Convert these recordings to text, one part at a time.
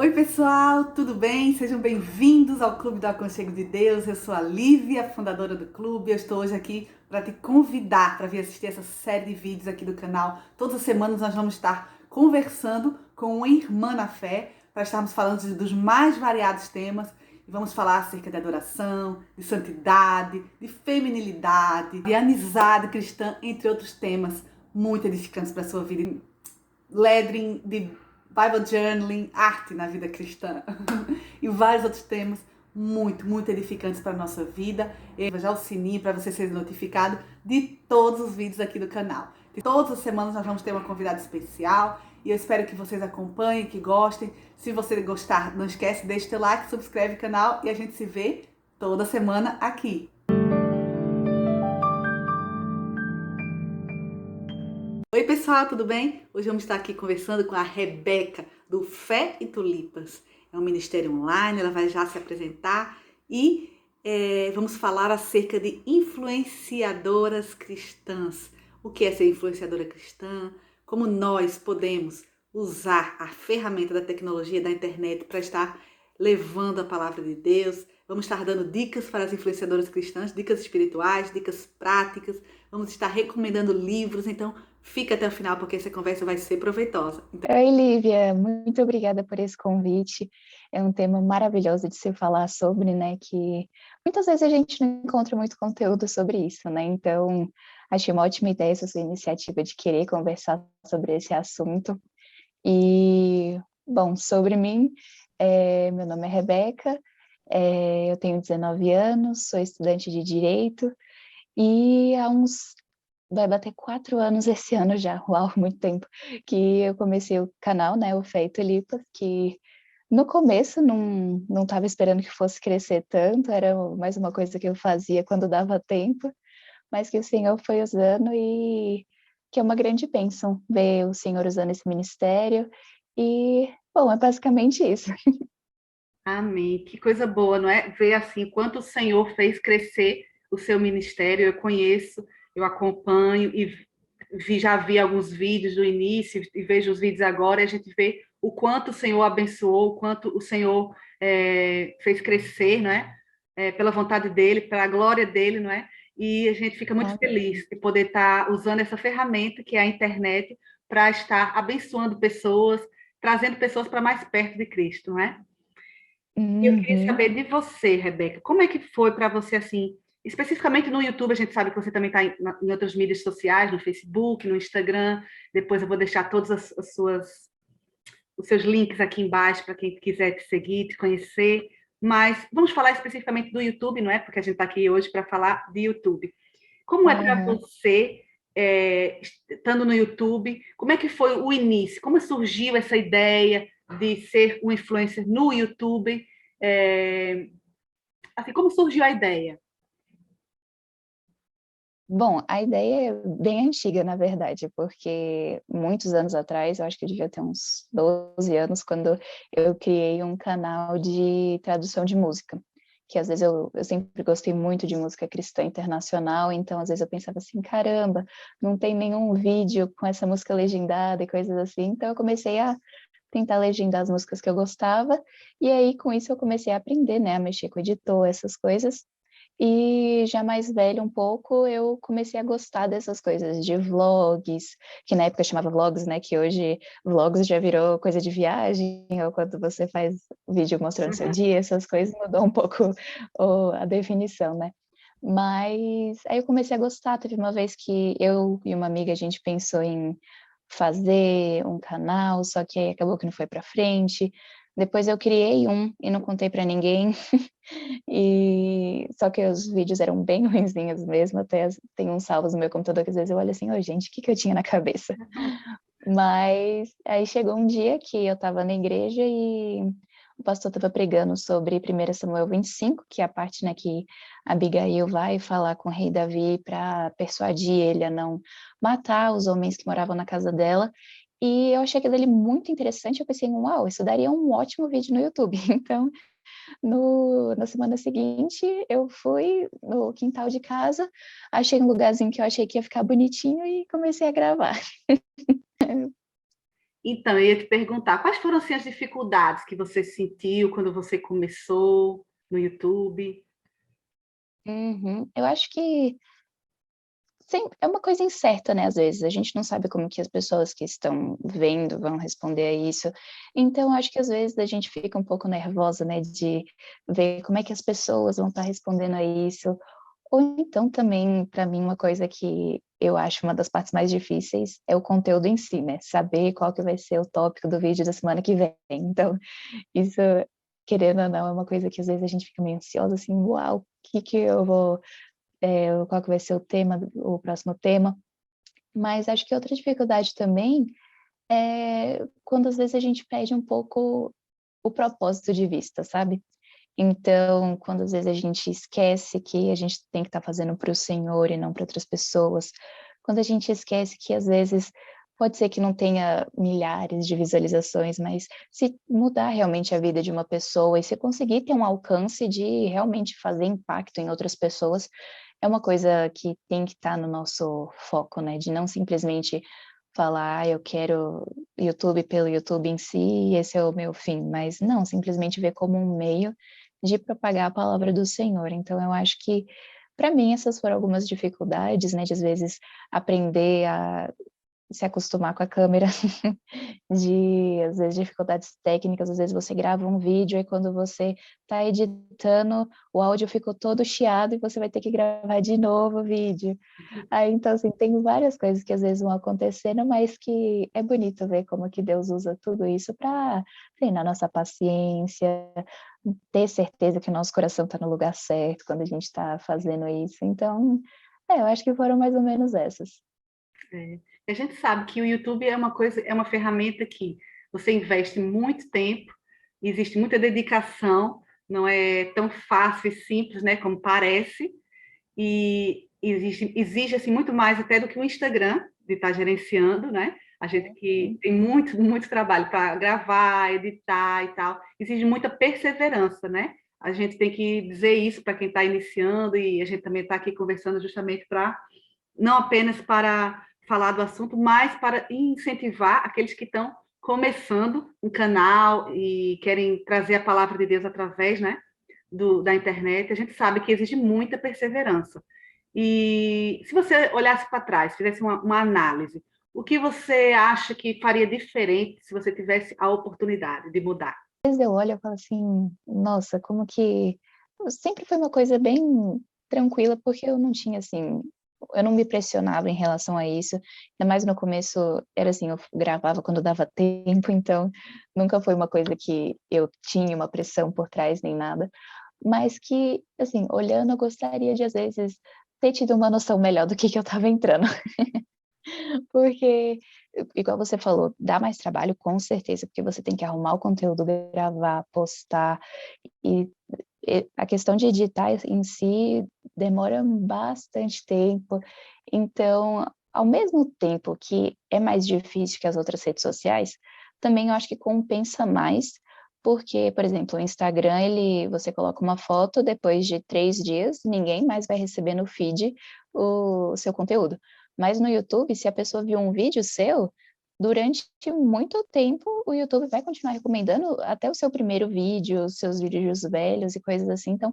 Oi, pessoal, tudo bem? Sejam bem-vindos ao Clube do Aconchego de Deus. Eu sou a Lívia, fundadora do clube. Eu estou hoje aqui para te convidar para vir assistir essa série de vídeos aqui do canal. Todas as semanas nós vamos estar conversando com uma irmã na fé para estarmos falando dos mais variados temas. E vamos falar acerca de adoração, de santidade, de feminilidade, de amizade cristã, entre outros temas muito edificantes para a sua vida. Lettering, de Bible Journaling, arte na vida cristã e vários outros temas muito edificantes para a nossa vida. E já o sininho para você ser notificado de todos os vídeos aqui do canal. E todas as semanas nós vamos ter uma convidada especial e eu espero que vocês acompanhem, que gostem. Se você gostar, não esquece, deixa o teu like, subscreve o canal e a gente se vê toda semana aqui. Oi, pessoal, tudo bem? Hoje vamos estar aqui conversando com a Rebeca, do Fé e Tulipas. É um ministério online, ela vai já se apresentar e vamos falar acerca de influenciadoras cristãs. O que é ser influenciadora cristã? Como nós podemos usar a ferramenta da tecnologia, da internet, para estar levando a palavra de Deus. Vamos estar dando dicas para as influenciadoras cristãs, dicas espirituais, dicas práticas. Vamos estar recomendando livros, então fica até o final porque essa conversa vai ser proveitosa. Oi, Lívia, muito obrigada por esse convite. É um tema maravilhoso de se falar sobre, né? Que muitas vezes a gente não encontra muito conteúdo sobre isso, né? Então, achei uma ótima ideia essa sua iniciativa de querer conversar sobre esse assunto. E, bom, sobre mim, meu nome é Rebeca, eu tenho 19 anos, sou estudante de Direito e vai bater 4 anos esse ano já, uau, muito tempo, que eu comecei o canal, né, o Fé e Tulipas, que no começo não estava esperando que fosse crescer tanto, era mais uma coisa que eu fazia quando dava tempo, mas que o Senhor foi usando e que é uma grande bênção ver o Senhor usando esse ministério e, bom, é basicamente isso. Amém. Que coisa boa, não é? Ver assim quanto o Senhor fez crescer o seu ministério. Eu conheço, eu acompanho e já vi alguns vídeos do início e vejo os vídeos agora e a gente vê o quanto o Senhor abençoou, o quanto o Senhor fez crescer, não é? Pela vontade dele, pela glória dele, não é? E a gente fica muito Amém. feliz de poder estar usando essa ferramenta que é a internet para estar abençoando pessoas, trazendo pessoas para mais perto de Cristo, não é? Eu queria Uhum. saber de você, Rebeca, como é que foi para você, assim, especificamente no YouTube, a gente sabe que você também está em outras mídias sociais, no Facebook, no Instagram, depois eu vou deixar todos os seus links aqui embaixo para quem quiser te seguir, te conhecer, mas vamos falar especificamente do YouTube, não é? Porque a gente está aqui hoje para falar de YouTube. Como é para Aham. você, estando no YouTube, como é que foi o início? Como surgiu essa ideia de ser um influencer no YouTube? É, assim, como surgiu a ideia? Bom, a ideia é bem antiga, na verdade, porque muitos anos atrás, eu acho que eu devia ter uns 12 anos, quando eu criei um canal de tradução de música, que às vezes eu sempre gostei muito de música cristã internacional, então às vezes eu pensava assim, caramba, não tem nenhum vídeo com essa música legendada e coisas assim, então eu comecei a tentar legendar as músicas que eu gostava, e aí com isso eu comecei a aprender, né, a mexer com o editor, essas coisas, e já mais velha um pouco, eu comecei a gostar dessas coisas de vlogs, que na época chamava vlogs, né? Que hoje vlogs já virou coisa de viagem, ou quando você faz vídeo mostrando seu Uhum. dia, essas coisas mudou um pouco a definição, né? Mas aí eu comecei a gostar. Teve uma vez que eu e uma amiga a gente pensou em fazer um canal, só que aí acabou que não foi para frente. Depois eu criei um e não contei para ninguém. E só que os vídeos eram bem ruinzinhos mesmo, até tem uns salvos no meu computador que às vezes eu olho assim, ô gente, o que que eu tinha na cabeça? Mas aí chegou um dia que eu estava na igreja e o pastor estava pregando sobre 1 Samuel 25, que é a parte, né, que Abigail vai falar com o rei Davi para persuadir ele a não matar os homens que moravam na casa dela. E eu achei aquilo ali muito interessante, eu pensei, uau, isso daria um ótimo vídeo no YouTube. Então, na semana seguinte, eu fui no quintal de casa, achei um lugarzinho que eu achei que ia ficar bonitinho e comecei a gravar. Então, eu ia te perguntar, quais foram assim, as dificuldades que você sentiu quando você começou no YouTube? Uhum. Eu acho que é uma coisa incerta, né, às vezes, a gente não sabe como que as pessoas que estão vendo vão responder a isso. Então acho que às vezes a gente fica um pouco nervosa, né, de ver como é que as pessoas vão estar respondendo a isso. Ou então também, para mim, uma coisa que eu acho uma das partes mais difíceis é o conteúdo em si, né, saber qual que vai ser o tópico do vídeo da semana que vem. Então, isso, querendo ou não, é uma coisa que às vezes a gente fica meio ansiosa, assim: "Uau, o que que eu vou qual que vai ser o tema, o próximo tema". Mas acho que outra dificuldade também é quando às vezes a gente perde um pouco o propósito de vista, sabe? Então, quando às vezes a gente esquece que a gente tem que estar fazendo para o Senhor e não para outras pessoas, quando a gente esquece que às vezes pode ser que não tenha milhares de visualizações, mas se mudar realmente a vida de uma pessoa e se conseguir ter um alcance de realmente fazer impacto em outras pessoas, é uma coisa que tem que estar no nosso foco, né? De não simplesmente falar, eu quero YouTube pelo YouTube em si, esse é o meu fim, mas não, simplesmente ver como um meio de propagar a palavra do Senhor. Então eu acho que, para mim, essas foram algumas dificuldades, né, de às vezes aprender a se acostumar com a câmera, de às vezes dificuldades técnicas, às vezes você grava um vídeo e quando você está editando, o áudio ficou todo chiado e você vai ter que gravar de novo o vídeo. Aí, então, assim, tem várias coisas que às vezes vão acontecendo, mas que é bonito ver como que Deus usa tudo isso para treinar nossa paciência, ter certeza que o nosso coração está no lugar certo quando a gente está fazendo isso. Então, eu acho que foram mais ou menos essas. É. A gente sabe que o YouTube é uma coisa, é uma ferramenta que você investe muito tempo, existe muita dedicação, não é tão fácil e simples, né, como parece, e exige assim, muito mais até do que o Instagram, de estar gerenciando, né? A gente que tem muito trabalho para gravar, editar e tal, exige muita perseverança, né? A gente tem que dizer isso para quem está iniciando e a gente também está aqui conversando justamente para não apenas para falar do assunto, mas para incentivar aqueles que estão começando um canal e querem trazer a palavra de Deus através, né, da internet. A gente sabe que exige muita perseverança. E se você olhasse para trás, fizesse uma análise, o que você acha que faria diferente se você tivesse a oportunidade de mudar? Às vezes eu olho e falo assim: "Nossa, como que" sempre foi uma coisa bem tranquila, porque eu não tinha, assim, eu não me pressionava em relação a isso, ainda mais no começo era assim, eu gravava quando dava tempo, então nunca foi uma coisa que eu tinha uma pressão por trás nem nada, mas que, assim, olhando eu gostaria de às vezes ter tido uma noção melhor do que eu estava entrando. Porque, igual você falou, dá mais trabalho, com certeza, porque você tem que arrumar o conteúdo, gravar, postar, e a questão de editar em si demora bastante tempo. Então, ao mesmo tempo que é mais difícil que as outras redes sociais, também eu acho que compensa mais, porque, por exemplo, o Instagram, você coloca uma foto, depois de 3 dias, ninguém mais vai receber no feed o seu conteúdo. Mas no YouTube, se a pessoa viu um vídeo seu, durante muito tempo o YouTube vai continuar recomendando até o seu primeiro vídeo, os seus vídeos velhos e coisas assim, então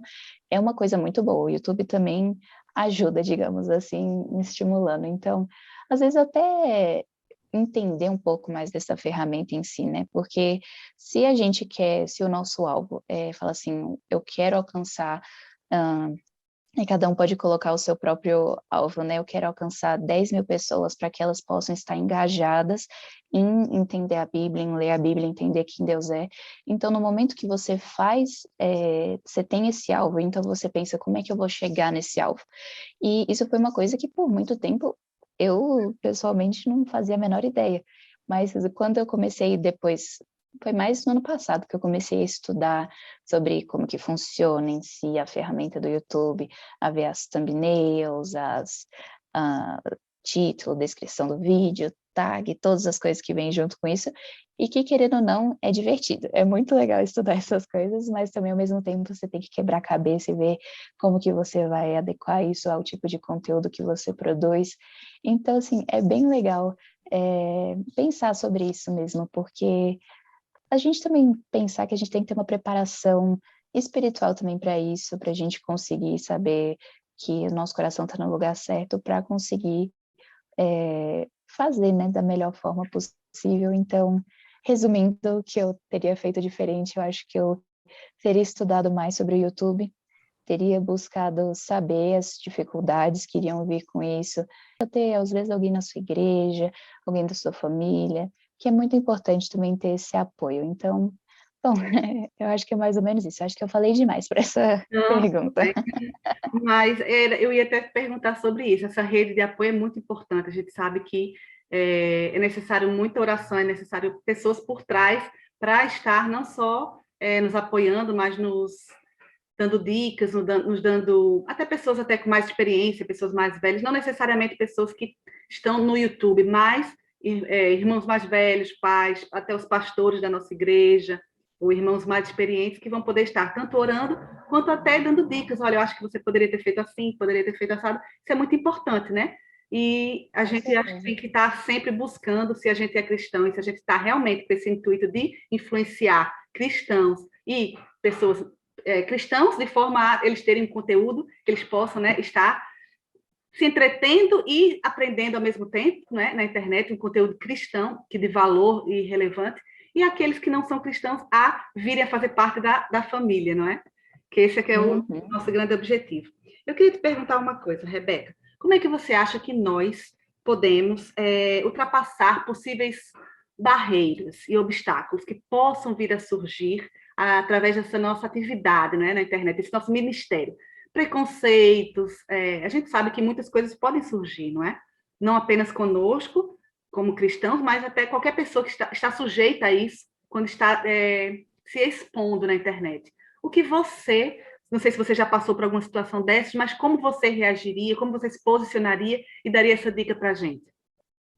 é uma coisa muito boa. O YouTube também ajuda, digamos assim, me estimulando. Então, às vezes até entender um pouco mais dessa ferramenta em si, né, porque se o nosso alvo é falar assim: "Eu quero alcançar", e cada um pode colocar o seu próprio alvo, né? Eu quero alcançar 10.000 pessoas para que elas possam estar engajadas em entender a Bíblia, em ler a Bíblia, entender quem Deus é. Então, no momento que você faz, você tem esse alvo, então você pensa, como é que eu vou chegar nesse alvo? E isso foi uma coisa que, por muito tempo, eu pessoalmente não fazia a menor ideia. Mas quando eu comecei depois, foi mais no ano passado que eu comecei a estudar sobre como que funciona em si a ferramenta do YouTube, a ver as thumbnails, ah, título, descrição do vídeo, tag, todas as coisas que vêm junto com isso, e que, querendo ou não, é divertido. É muito legal estudar essas coisas, mas também, ao mesmo tempo, você tem que quebrar a cabeça e ver como que você vai adequar isso ao tipo de conteúdo que você produz. Então, assim, é bem legal pensar sobre isso mesmo, porque a gente também pensar que a gente tem que ter uma preparação espiritual também para isso, para a gente conseguir saber que o nosso coração está no lugar certo para conseguir fazer, né, da melhor forma possível. Então, resumindo, o que eu teria feito diferente, eu acho que eu teria estudado mais sobre o YouTube, teria buscado saber as dificuldades que iriam vir com isso, ter, às vezes, alguém na sua igreja, alguém da sua família, que é muito importante também ter esse apoio. Então, bom, eu acho que é mais ou menos isso. Eu acho que eu falei demais para essa Não, tudo pergunta. bem. Mas eu ia até perguntar sobre isso. Essa rede de apoio é muito importante. A gente sabe que é necessário muita oração, é necessário pessoas por trás para estar não só nos apoiando, mas nos dando dicas, nos dando até pessoas até com mais experiência, pessoas mais velhas, não necessariamente pessoas que estão no YouTube, mas irmãos mais velhos, pais, até os pastores da nossa igreja, ou irmãos mais experientes que vão poder estar tanto orando quanto até dando dicas. Olha, eu acho que você poderia ter feito assim, poderia ter feito assado. Isso é muito importante, né? E a Com gente acho que certeza. tem que estar sempre buscando, se a gente é cristão e se a gente está realmente com esse intuito de influenciar cristãos e pessoas cristãos, de forma a eles terem um conteúdo que eles possam, né, estar se entretendo e aprendendo ao mesmo tempo, né, na internet, um conteúdo cristão, que de valor e relevante, e aqueles que não são cristãos a virem a fazer parte da família, não é? Que esse é que é o Uhum. nosso grande objetivo. Eu queria te perguntar uma coisa, Rebeca. Como é que você acha que nós podemos ultrapassar possíveis barreiras e obstáculos que possam vir a surgir através dessa nossa atividade, né, na internet, esse nosso ministério? Preconceitos, a gente sabe que muitas coisas podem surgir, não é? Não apenas conosco, como cristãos, mas até qualquer pessoa que está sujeita a isso quando está se expondo na internet. O que você, não sei se você já passou por alguma situação dessas, mas como você reagiria, como você se posicionaria e daria essa dica para a gente?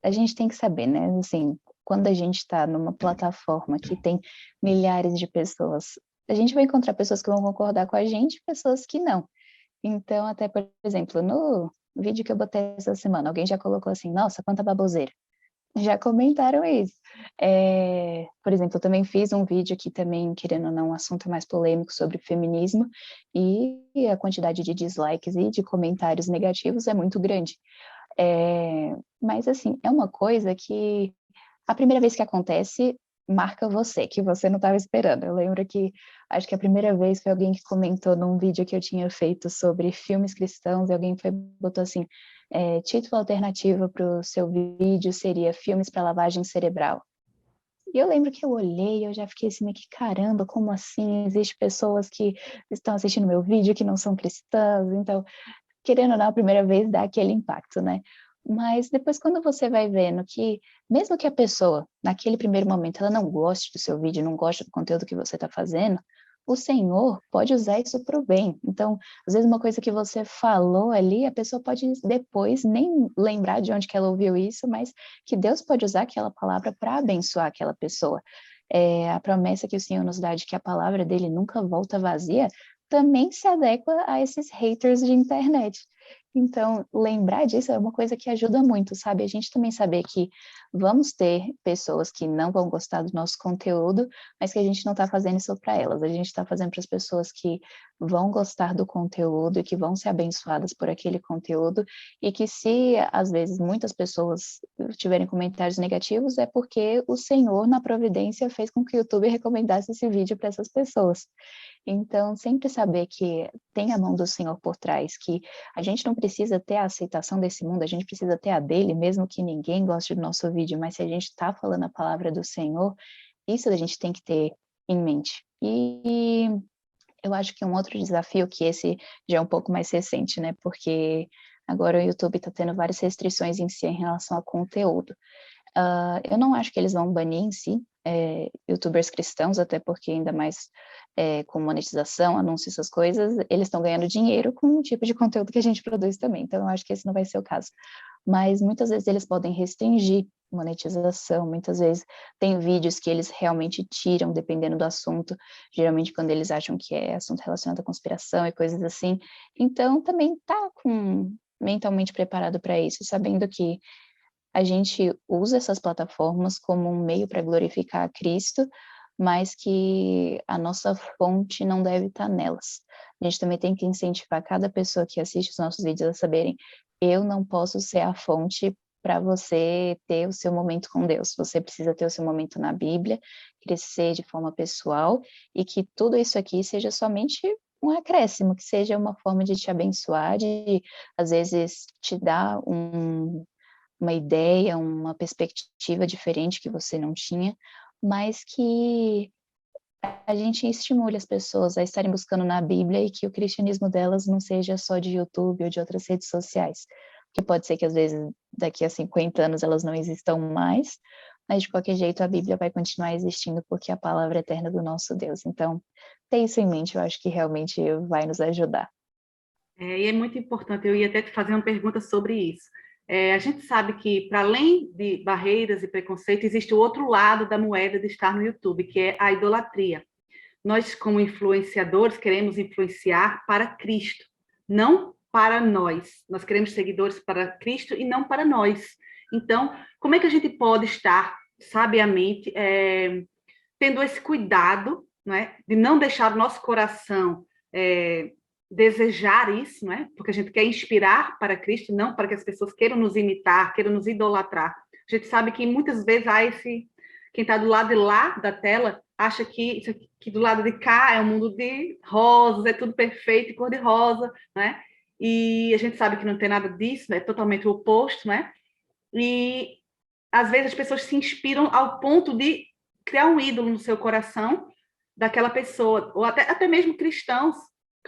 A gente tem que saber, né, assim, quando a gente está numa plataforma que tem milhares de pessoas, a gente vai encontrar pessoas que vão concordar com a gente e pessoas que não. Então, até, por exemplo, no vídeo que eu botei essa semana, alguém já colocou assim: "Nossa, quanta baboseira". Já comentaram isso. Por exemplo, eu também fiz um vídeo que também, querendo ou não, um assunto mais polêmico sobre feminismo, e a quantidade de dislikes e de comentários negativos é muito grande. Mas assim, é uma coisa que a primeira vez que acontece, marca você, que você não estava esperando. Eu lembro que, acho que a primeira vez foi alguém que comentou num vídeo que eu tinha feito sobre filmes cristãos, e alguém botou assim, título alternativo para o seu vídeo seria Filmes para Lavagem Cerebral. E eu lembro que eu olhei, eu já fiquei assim, meio que caramba, como assim? Existem pessoas que estão assistindo meu vídeo que não são cristãs, então querendo ou não, a primeira vez dá aquele impacto, né. Mas depois quando você vai vendo que, mesmo que a pessoa, naquele primeiro momento, ela não goste do seu vídeo, não goste do conteúdo que você está fazendo, o Senhor pode usar isso para o bem. Então, às vezes uma coisa que você falou ali, a pessoa pode depois nem lembrar de onde que ela ouviu isso, mas que Deus pode usar aquela palavra para abençoar aquela pessoa. A promessa que o Senhor nos dá de que a palavra dele nunca volta vazia, também se adequa a esses haters de internet. Então, lembrar disso é uma coisa que ajuda muito, sabe? A gente também saber que vamos ter pessoas que não vão gostar do nosso conteúdo, mas que a gente não está fazendo isso para elas, a gente está fazendo para as pessoas que vão gostar do conteúdo e que vão ser abençoadas por aquele conteúdo, e que se, às vezes, muitas pessoas tiverem comentários negativos, é porque o Senhor, na providência, fez com que o YouTube recomendasse esse vídeo para essas pessoas. Então, sempre saber que tem a mão do Senhor por trás, que a gente não precisa ter a aceitação desse mundo, a gente precisa ter a dele, mesmo que ninguém goste do nosso vídeo, mas se a gente está falando a palavra do Senhor, isso a gente tem que ter em mente. E eu acho que um outro desafio, que esse já é um pouco mais recente, né, porque agora o YouTube está tendo várias restrições em si em relação ao conteúdo. Eu não acho que eles vão banir em si, youtubers cristãos, até porque ainda mais com monetização, anúncios, essas coisas, eles estão ganhando dinheiro com o tipo de conteúdo que a gente produz também, então eu acho que esse não vai ser o caso. Mas muitas vezes eles podem restringir monetização, muitas vezes tem vídeos que eles realmente tiram, dependendo do assunto, geralmente quando eles acham que é assunto relacionado à conspiração e coisas assim. Então também tá mentalmente preparado para isso, sabendo que a gente usa essas plataformas como um meio para glorificar a Cristo, mas que a nossa fonte não deve estar nelas. A gente também tem que incentivar cada pessoa que assiste os nossos vídeos a saberem: eu não posso ser a fonte para você ter o seu momento com Deus. Você precisa ter o seu momento na Bíblia, crescer de forma pessoal, e que tudo isso aqui seja somente um acréscimo, que seja uma forma de te abençoar, de, às vezes, te dar uma ideia, uma perspectiva diferente que você não tinha, mas que a gente estimule as pessoas a estarem buscando na Bíblia e que o cristianismo delas não seja só de YouTube ou de outras redes sociais. Porque pode ser que, às vezes, daqui a 50 anos elas não existam mais, mas de qualquer jeito a Bíblia vai continuar existindo porque é a palavra eterna do nosso Deus. Então, ter isso em mente, eu acho que realmente vai nos ajudar. E é muito importante, eu ia até te fazer uma pergunta sobre isso. A gente sabe que, para além de barreiras e preconceito, existe o outro lado da moeda de estar no YouTube, que é a idolatria. Nós, como influenciadores, queremos influenciar para Cristo, não para nós. Nós queremos seguidores para Cristo e não para nós. Então, como é que a gente pode estar sabiamente tendo esse cuidado, não é, de não deixar o nosso coração desejar isso, não é? Porque a gente quer inspirar para Cristo, não para que as pessoas queiram nos imitar, queiram nos idolatrar. A gente sabe que muitas vezes há quem está do lado de lá da tela acha que do lado de cá é um mundo de rosas, é tudo perfeito e cor-de-rosa, né? E a gente sabe que não tem nada disso, é totalmente o oposto, né? E às vezes as pessoas se inspiram ao ponto de criar um ídolo no seu coração daquela pessoa, ou até mesmo cristãos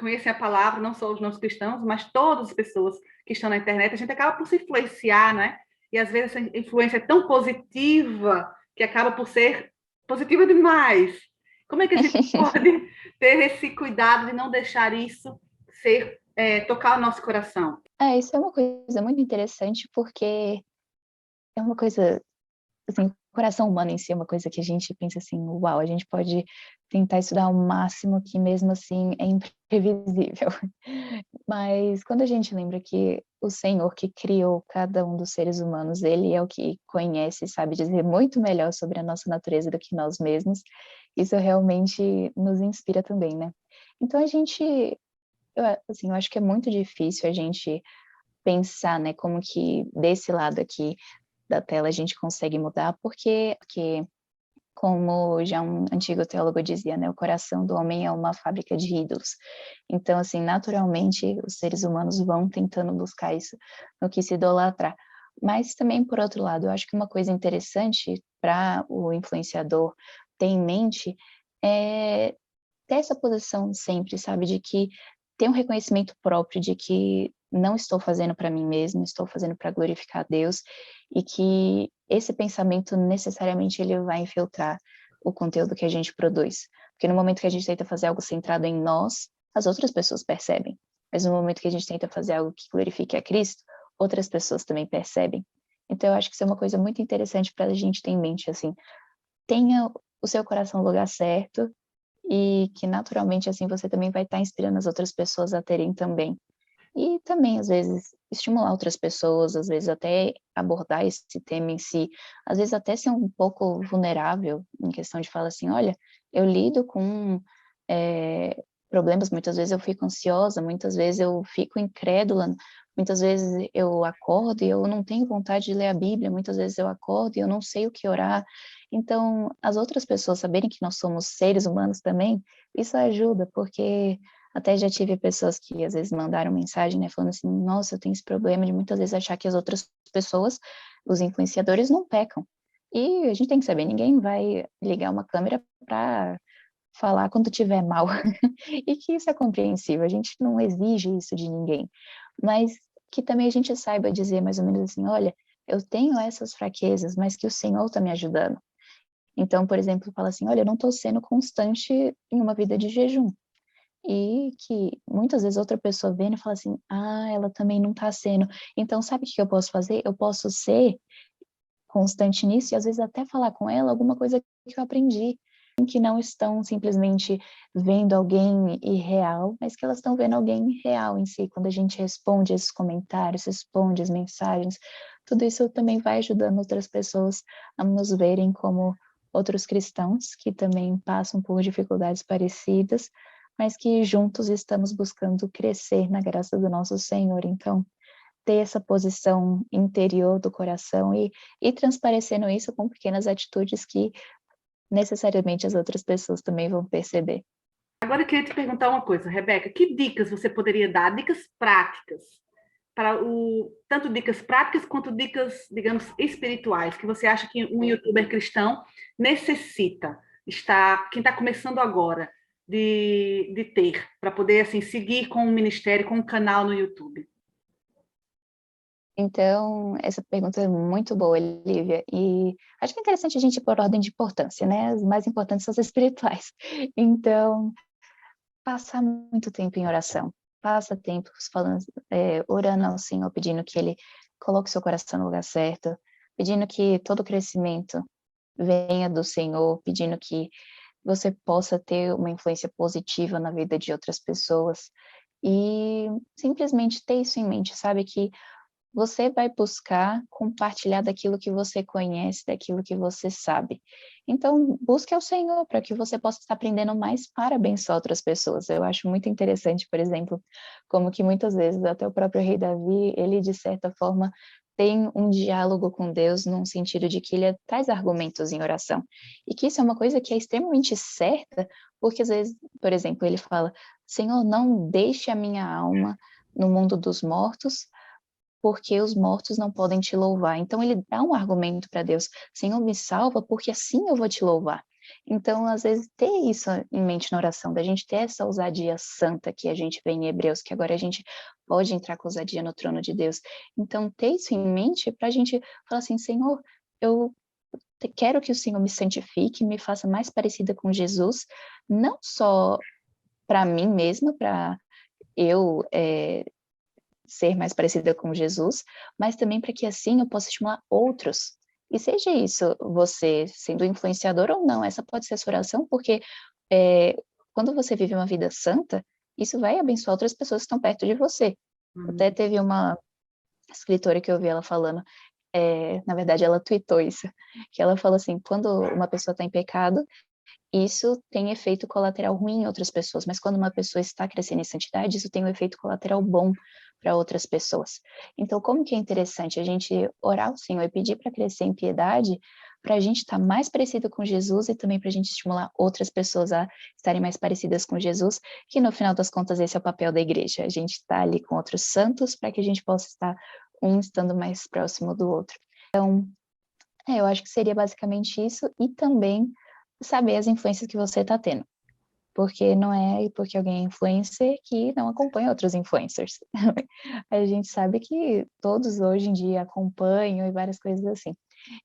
conhecem a palavra, não só os não cristãos, mas todas as pessoas que estão na internet, a gente acaba por se influenciar, né? E às vezes essa influência é tão positiva que acaba por ser positiva demais. Como é que a gente pode ter esse cuidado de não deixar isso tocar o nosso coração? Isso é uma coisa muito interessante, porque é uma coisa, assim, o coração humano em si é uma coisa que a gente pensa assim: "Uau, a gente pode tentar estudar ao máximo que mesmo assim é imprevisível". Mas quando a gente lembra que o Senhor que criou cada um dos seres humanos, ele é o que conhece e sabe dizer muito melhor sobre a nossa natureza do que nós mesmos, isso realmente nos inspira também, né. Então a gente eu acho que é muito difícil a gente pensar, né, como que desse lado aqui da tela a gente consegue mudar, porque como já um antigo teólogo dizia, né, o coração do homem é uma fábrica de ídolos. Então, assim, naturalmente, os seres humanos vão tentando buscar isso no que se idolatrar. Mas também, por outro lado, eu acho que uma coisa interessante para o influenciador ter em mente é ter essa posição sempre, sabe, de que ter um reconhecimento próprio de que não estou fazendo para mim mesmo, estou fazendo para glorificar a Deus, e que esse pensamento necessariamente ele vai infiltrar o conteúdo que a gente produz. Porque no momento que a gente tenta fazer algo centrado em nós, as outras pessoas percebem. Mas no momento que a gente tenta fazer algo que glorifique a Cristo, outras pessoas também percebem. Então eu acho que isso é uma coisa muito interessante para a gente ter em mente, assim, tenha o seu coração no lugar certo, e que naturalmente, assim, você também vai estar inspirando as outras pessoas a terem também. E também, às vezes, estimular outras pessoas, às vezes até abordar esse tema em si, às vezes até ser um pouco vulnerável em questão de falar assim: "Olha, eu lido com, problemas, muitas vezes eu fico ansiosa, muitas vezes eu fico incrédula, muitas vezes eu acordo e eu não tenho vontade de ler a Bíblia, muitas vezes eu acordo e eu não sei o que orar". Então, as outras pessoas saberem que nós somos seres humanos também, isso ajuda, porque até já tive pessoas que às vezes mandaram mensagem, né, falando assim: "Nossa, eu tenho esse problema de muitas vezes achar que as outras pessoas, os influenciadores, não pecam". E a gente tem que saber, ninguém vai ligar uma câmera para falar quando tiver mal. E que isso é compreensível, a gente não exige isso de ninguém. Mas que também a gente saiba dizer mais ou menos assim: "Olha, eu tenho essas fraquezas, mas que o Senhor está me ajudando". Então, por exemplo, fala assim: "Olha, eu não estou sendo constante em uma vida de jejum". E que muitas vezes outra pessoa vendo e fala assim: "Ah, ela também não está sendo". Então sabe o que eu posso fazer? Eu posso ser constante nisso e às vezes até falar com ela alguma coisa que eu aprendi, que não estão simplesmente vendo alguém irreal, mas que elas estão vendo alguém real em si. Quando a gente responde esses comentários, responde as mensagens, tudo isso também vai ajudando outras pessoas a nos verem como outros cristãos que também passam por dificuldades parecidas, mas que juntos estamos buscando crescer na graça do nosso Senhor. Então, ter essa posição interior do coração e transparecendo isso com pequenas atitudes que necessariamente as outras pessoas também vão perceber. Agora eu queria te perguntar uma coisa, Rebeca, que dicas você poderia dar, dicas práticas, tanto dicas práticas quanto dicas, digamos, espirituais, que você acha que um youtuber cristão necessita, quem está começando agora, de ter, para poder assim, seguir com o ministério, com o canal no YouTube? Então, essa pergunta é muito boa, Lívia, e acho que é interessante a gente ir por ordem de importância, né? As mais importantes são as espirituais. Então, passar muito tempo em oração, passa tempo falando, orando ao Senhor, pedindo que Ele coloque seu coração no lugar certo, pedindo que todo crescimento venha do Senhor, pedindo que você possa ter uma influência positiva na vida de outras pessoas e simplesmente ter isso em mente, sabe? Que você vai buscar compartilhar daquilo que você conhece, daquilo que você sabe. Então, busque ao Senhor para que você possa estar aprendendo mais para abençoar outras pessoas. Eu acho muito interessante, por exemplo, como que muitas vezes até o próprio rei Davi, ele de certa forma tem um diálogo com Deus num sentido de que ele traz argumentos em oração. E que isso é uma coisa que é extremamente certa, porque às vezes, por exemplo, ele fala: Senhor, não deixe a minha alma no mundo dos mortos, porque os mortos não podem te louvar. Então ele dá um argumento para Deus: Senhor, me salva, porque assim eu vou te louvar. Então, às vezes, ter isso em mente na oração, da gente ter essa ousadia santa que a gente vê em Hebreus, que agora a gente pode entrar com ousadia no trono de Deus. Então, ter isso em mente para a gente falar assim: Senhor, eu quero que o Senhor me santifique, me faça mais parecida com Jesus, não só para mim mesma, para eu ser mais parecida com Jesus, mas também para que assim eu possa estimular outros. E seja isso você sendo influenciador ou não, essa pode ser a sua oração, porque é, quando você vive uma vida santa, isso vai abençoar outras pessoas que estão perto de você. Até teve uma escritora que eu vi ela falando, na verdade ela tweetou isso, que ela falou assim: quando uma pessoa está em pecado, isso tem efeito colateral ruim em outras pessoas, mas quando uma pessoa está crescendo em santidade, isso tem um efeito colateral bom para outras pessoas. Então, como que é interessante a gente orar ao Senhor e pedir para crescer em piedade, para a gente estar mais parecido com Jesus e também para a gente estimular outras pessoas a estarem mais parecidas com Jesus, que no final das contas esse é o papel da igreja, a gente está ali com outros santos para que a gente possa estar um estando mais próximo do outro. Então, eu acho que seria basicamente isso, e também saber as influências que você está tendo. Porque não é porque alguém é influencer que não acompanha outros influencers. A gente sabe que todos hoje em dia acompanham e várias coisas assim.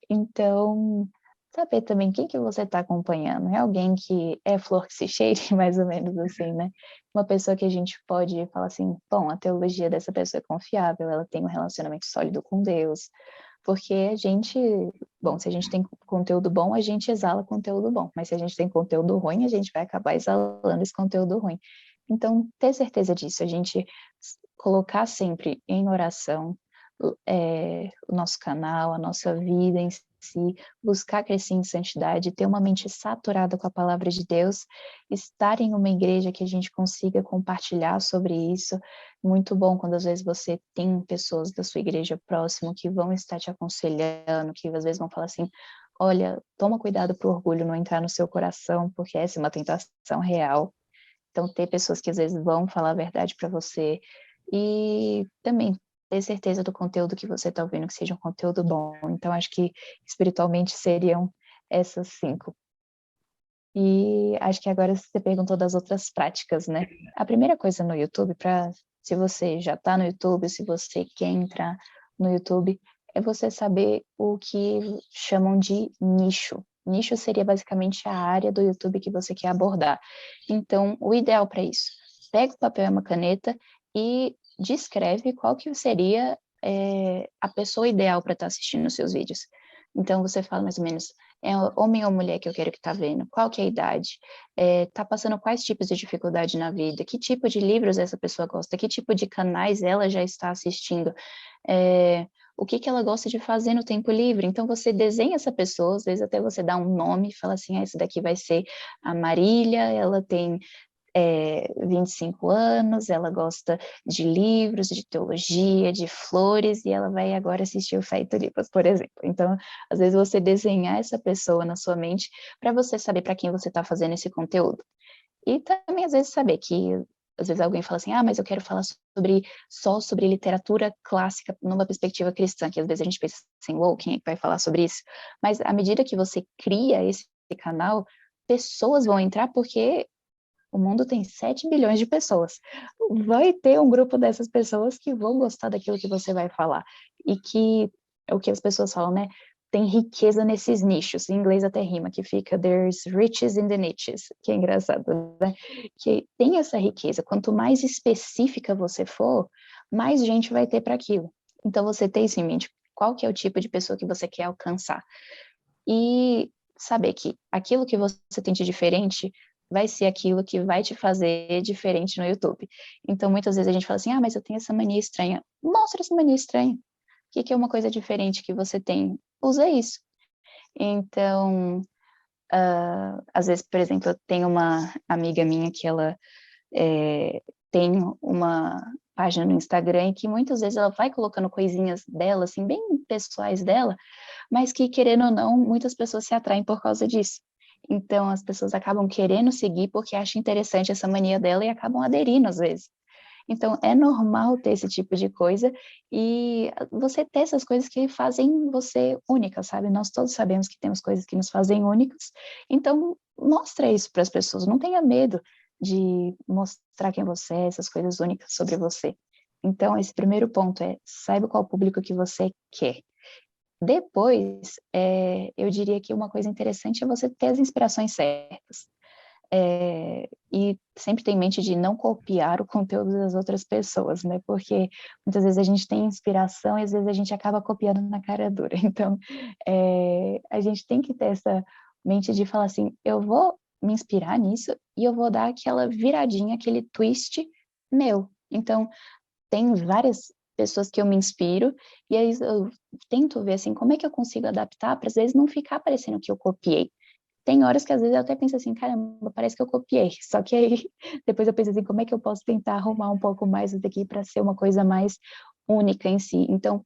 Então, saber também quem que você está acompanhando. É alguém que é flor que se cheire, mais ou menos assim, né? Uma pessoa que a gente pode falar assim: bom, a teologia dessa pessoa é confiável, ela tem um relacionamento sólido com Deus, porque a gente, bom, se a gente tem conteúdo bom, a gente exala conteúdo bom, mas se a gente tem conteúdo ruim, a gente vai acabar exalando esse conteúdo ruim. Então, ter certeza disso, a gente colocar sempre em oração o nosso canal, a nossa vida em si, buscar crescer em santidade, ter uma mente saturada com a palavra de Deus, estar em uma igreja que a gente consiga compartilhar sobre isso. Muito bom quando às vezes você tem pessoas da sua igreja próximo que vão estar te aconselhando, que às vezes vão falar assim: olha, toma cuidado para o orgulho não entrar no seu coração, porque essa é uma tentação real. Então, ter pessoas que às vezes vão falar a verdade para você e também ter certeza do conteúdo que você está ouvindo, que seja um conteúdo bom. Então, acho que espiritualmente seriam essas 5. E acho que agora você perguntou das outras práticas, né? A primeira coisa no YouTube, se você já está no YouTube, se você quer entrar no YouTube, é você saber o que chamam de nicho. Nicho seria basicamente a área do YouTube que você quer abordar. Então, o ideal para isso: pega o papel e uma caneta e descreve qual que seria a pessoa ideal para estar assistindo os seus vídeos. Então, você fala mais ou menos: é homem ou mulher que eu quero que tá vendo? Qual que é a idade? Tá passando quais tipos de dificuldade na vida? Que tipo de livros essa pessoa gosta? Que tipo de canais ela já está assistindo? o que que ela gosta de fazer no tempo livre. Então, você desenha essa pessoa, às vezes até você dá um nome e fala assim, esse daqui vai ser a Marília, ela tem 25 anos, ela gosta de livros, de teologia, de flores, e ela vai agora assistir o Fé e Tulipas, por exemplo. Então, às vezes você desenhar essa pessoa na sua mente para você saber para quem você está fazendo esse conteúdo. E também, às vezes, saber que, às vezes alguém fala assim, mas eu quero falar só sobre literatura clássica numa perspectiva cristã, que às vezes a gente pensa assim, quem é que vai falar sobre isso? Mas à medida que você cria esse canal, pessoas vão entrar porque o mundo tem 7 bilhões de pessoas. Vai ter um grupo dessas pessoas que vão gostar daquilo que você vai falar. E que é o que as pessoas falam, né? Tem riqueza nesses nichos. Em inglês até rima, que fica there's riches in the niches, que é engraçado, né? Que tem essa riqueza. Quanto mais específica você for, mais gente vai ter para aquilo. Então, você tem isso em mente. Qual que é o tipo de pessoa que você quer alcançar? E saber que aquilo que você tem de diferente vai ser aquilo que vai te fazer diferente no YouTube. Então, muitas vezes a gente fala assim, mas eu tenho essa mania estranha. Mostra essa mania estranha. O que é uma coisa diferente que você tem? Usa isso. Então, às vezes, por exemplo, eu tenho uma amiga minha que ela tem uma página no Instagram que muitas vezes ela vai colocando coisinhas dela, assim, bem pessoais dela, mas que, querendo ou não, muitas pessoas se atraem por causa disso. Então, as pessoas acabam querendo seguir porque acham interessante essa mania dela e acabam aderindo, às vezes. Então, é normal ter esse tipo de coisa e você ter essas coisas que fazem você única, sabe? Nós todos sabemos que temos coisas que nos fazem únicos, então mostra isso para as pessoas, não tenha medo de mostrar quem você é, essas coisas únicas sobre você. Então, esse primeiro ponto é, saiba qual público que você quer. Depois, eu diria que uma coisa interessante é você ter as inspirações certas. E sempre ter em mente de não copiar o conteúdo das outras pessoas, né? Porque muitas vezes a gente tem inspiração e às vezes a gente acaba copiando na cara dura. Então, a gente tem que ter essa mente de falar assim, eu vou me inspirar nisso e eu vou dar aquela viradinha, aquele twist meu. Então, tem várias pessoas que eu me inspiro e aí eu tento ver assim como é que eu consigo adaptar para às vezes não ficar parecendo que eu copiei. Tem horas que às vezes eu até penso assim, caramba, parece que eu copiei. Só que aí depois eu penso assim, como é que eu posso tentar arrumar um pouco mais isso daqui para ser uma coisa mais única em si. Então,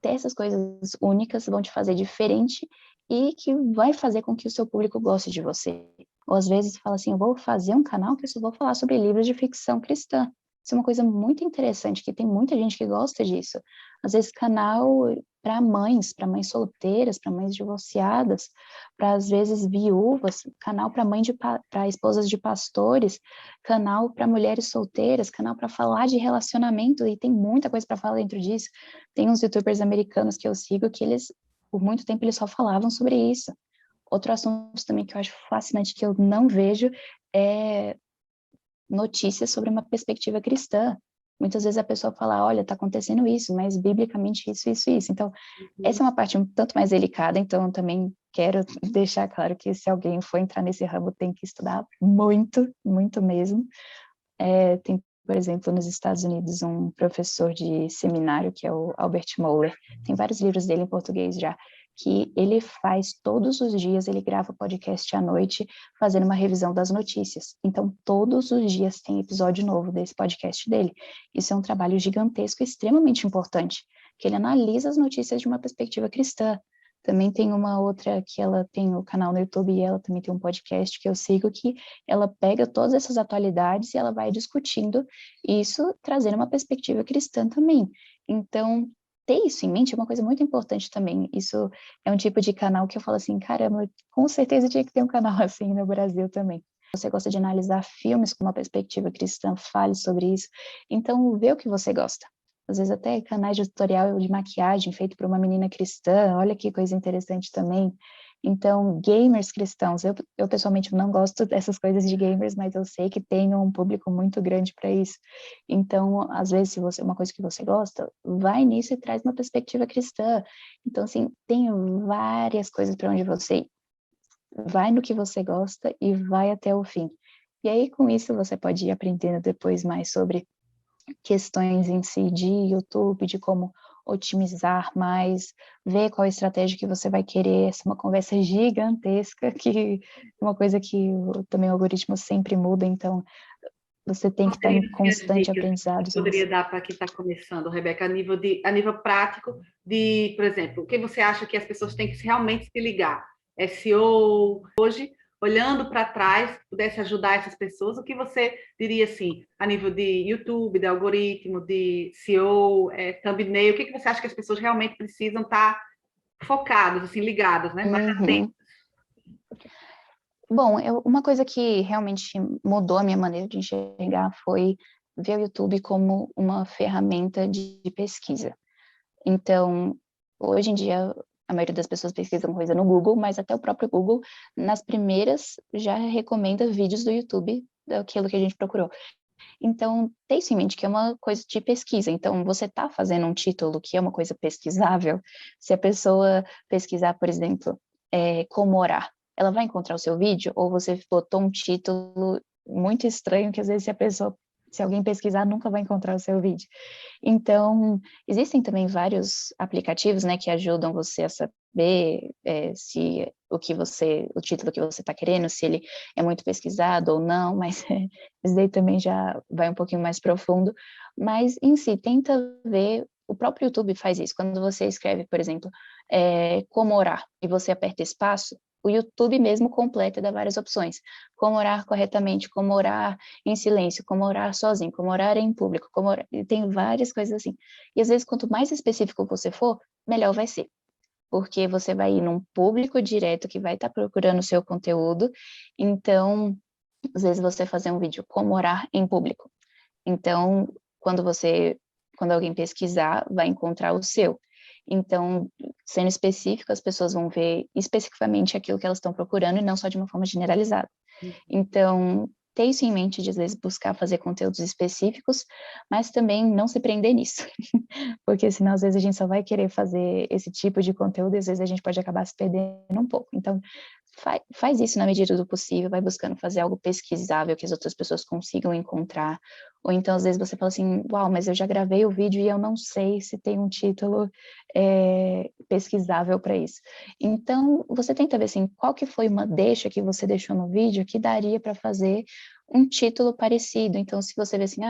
ter essas coisas únicas vão te fazer diferente e que vai fazer com que o seu público goste de você. Ou às vezes fala assim, eu vou fazer um canal que eu só vou falar sobre livros de ficção cristã. Isso é uma coisa muito interessante, que tem muita gente que gosta disso. Às vezes canal para mães solteiras, para mães divorciadas, para às vezes viúvas, canal para esposas de pastores, canal para mulheres solteiras, canal para falar de relacionamento, e tem muita coisa para falar dentro disso. Tem uns youtubers americanos que eu sigo que eles, por muito tempo, eles só falavam sobre isso. Outro assunto também que eu acho fascinante, que eu não vejo, é notícias sobre uma perspectiva cristã. Muitas vezes a pessoa fala, olha, está acontecendo isso, mas biblicamente isso, isso, isso. Então, essa é uma parte um tanto mais delicada, então eu também quero deixar claro que se alguém for entrar nesse ramo, tem que estudar muito, muito mesmo. Tem, por exemplo, nos Estados Unidos, um professor de seminário, que é o Albert Mohler, tem vários livros dele em português já, que ele faz todos os dias, ele grava podcast à noite, fazendo uma revisão das notícias. Então, todos os dias tem episódio novo desse podcast dele. Isso é um trabalho gigantesco e extremamente importante, que ele analisa as notícias de uma perspectiva cristã. Também tem uma outra que ela tem o canal no YouTube e ela também tem um podcast que eu sigo, que ela pega todas essas atualidades e ela vai discutindo isso, trazendo uma perspectiva cristã também. Então, ter isso em mente é uma coisa muito importante também. Isso é um tipo de canal que eu falo assim, caramba, com certeza tinha que ter um canal assim no Brasil também. Você gosta de analisar filmes com uma perspectiva cristã, fale sobre isso. Então, vê o que você gosta. Às vezes até canais de tutorial de maquiagem feito por uma menina cristã, olha que coisa interessante também. Então, gamers cristãos, eu pessoalmente não gosto dessas coisas de gamers, mas eu sei que tem um público muito grande para isso. Então, às vezes, se você uma coisa que você gosta, vai nisso e traz uma perspectiva cristã. Então, assim, tem várias coisas para onde você ir. Vai no que você gosta e vai até o fim. E aí, com isso, você pode ir aprendendo depois mais sobre questões em si de YouTube, de como otimizar mais, ver qual estratégia que você vai querer. Essa é uma conversa gigantesca, que é uma coisa que também o algoritmo sempre muda, então você tem que Quais estar em seriam assim, as constante dicas que aprendizado você sobre isso. poderia dar para quem está começando, Rebeca, a nível prático, por exemplo, o que você acha que as pessoas têm que realmente se ligar? SEO, hoje, olhando para trás, pudesse ajudar essas pessoas, o que você diria assim, a nível de YouTube, de algoritmo, de SEO, thumbnail, o que você acha que as pessoas realmente precisam estar focadas, assim, ligadas, né? Mais atentas? Uhum. Bom, uma coisa que realmente mudou a minha maneira de enxergar foi ver o YouTube como uma ferramenta de pesquisa. Então, hoje em dia, a maioria das pessoas pesquisam coisa no Google, mas até o próprio Google, nas primeiras, já recomenda vídeos do YouTube daquilo que a gente procurou. Então, ter isso em mente, que é uma coisa de pesquisa. Então, você está fazendo um título que é uma coisa pesquisável, se a pessoa pesquisar, por exemplo, como orar, ela vai encontrar o seu vídeo, ou você botou um título muito estranho, que às vezes se alguém pesquisar, nunca vai encontrar o seu vídeo. Então, existem também vários aplicativos, né, que ajudam você a saber se o título que você está querendo, se ele é muito pesquisado ou não, mas isso daí também já vai um pouquinho mais profundo. Mas, em si, tenta ver, o próprio YouTube faz isso. Quando você escreve, por exemplo, como orar, e você aperta espaço, o YouTube mesmo completa e dá várias opções. Como orar corretamente, como orar em silêncio, como orar sozinho, como orar em público, e tem várias coisas assim. E às vezes, quanto mais específico você for, melhor vai ser. Porque você vai ir num público direto que vai estar procurando o seu conteúdo. Então, às vezes você fazer um vídeo como orar em público. Então, quando alguém pesquisar, vai encontrar o seu. Então, sendo específico, as pessoas vão ver especificamente aquilo que elas estão procurando e não só de uma forma generalizada. Então, ter isso em mente de, às vezes, buscar fazer conteúdos específicos, mas também não se prender nisso, porque senão, às vezes, a gente só vai querer fazer esse tipo de conteúdo e, às vezes, a gente pode acabar se perdendo um pouco. Então, faz isso na medida do possível, vai buscando fazer algo pesquisável que as outras pessoas consigam encontrar, ou então, às vezes, você fala assim, uau, mas eu já gravei o vídeo e eu não sei se tem um título pesquisável para isso. Então, você tenta ver assim, qual que foi uma deixa que você deixou no vídeo que daria para fazer um título parecido. Então, se você vê assim,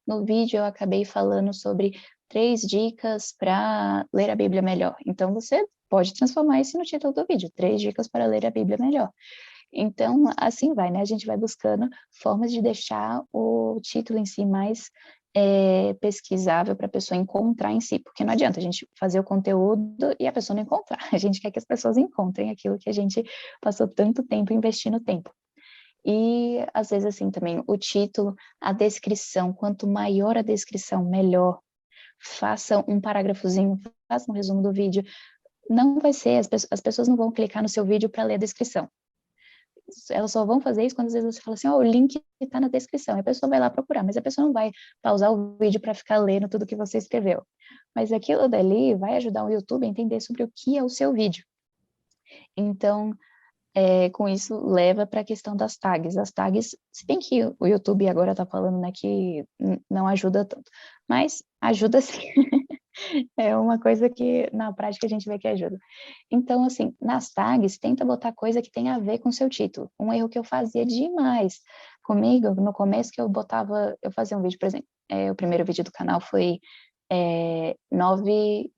no vídeo eu acabei falando sobre 3 dicas para ler a Bíblia melhor. Então, você pode transformar isso no título do vídeo, 3 dicas para ler a Bíblia melhor. Então, assim vai, né? A gente vai buscando formas de deixar o título em si mais pesquisável para a pessoa encontrar em si, porque não adianta a gente fazer o conteúdo e a pessoa não encontrar. A gente quer que as pessoas encontrem aquilo que a gente passou tanto tempo investindo tempo. E, às vezes, assim, também, o título, a descrição, quanto maior a descrição, melhor. Faça um parágrafozinho, faça um resumo do vídeo. Não vai ser, as pessoas não vão clicar no seu vídeo para ler a descrição. Elas só vão fazer isso quando às vezes você fala assim, o link está na descrição, e a pessoa vai lá procurar, mas a pessoa não vai pausar o vídeo para ficar lendo tudo que você escreveu. Mas aquilo dali vai ajudar o YouTube a entender sobre o que é o seu vídeo. Então, com isso, leva para a questão das tags. As tags, se bem que o YouTube agora está falando, né, que não ajuda tanto, mas ajuda sim. É uma coisa que na prática a gente vê que ajuda. Então, assim, nas tags, tenta botar coisa que tenha a ver com o seu título. Um erro que eu fazia demais comigo, no começo, que eu fazia um vídeo, por exemplo, o primeiro vídeo do canal foi 9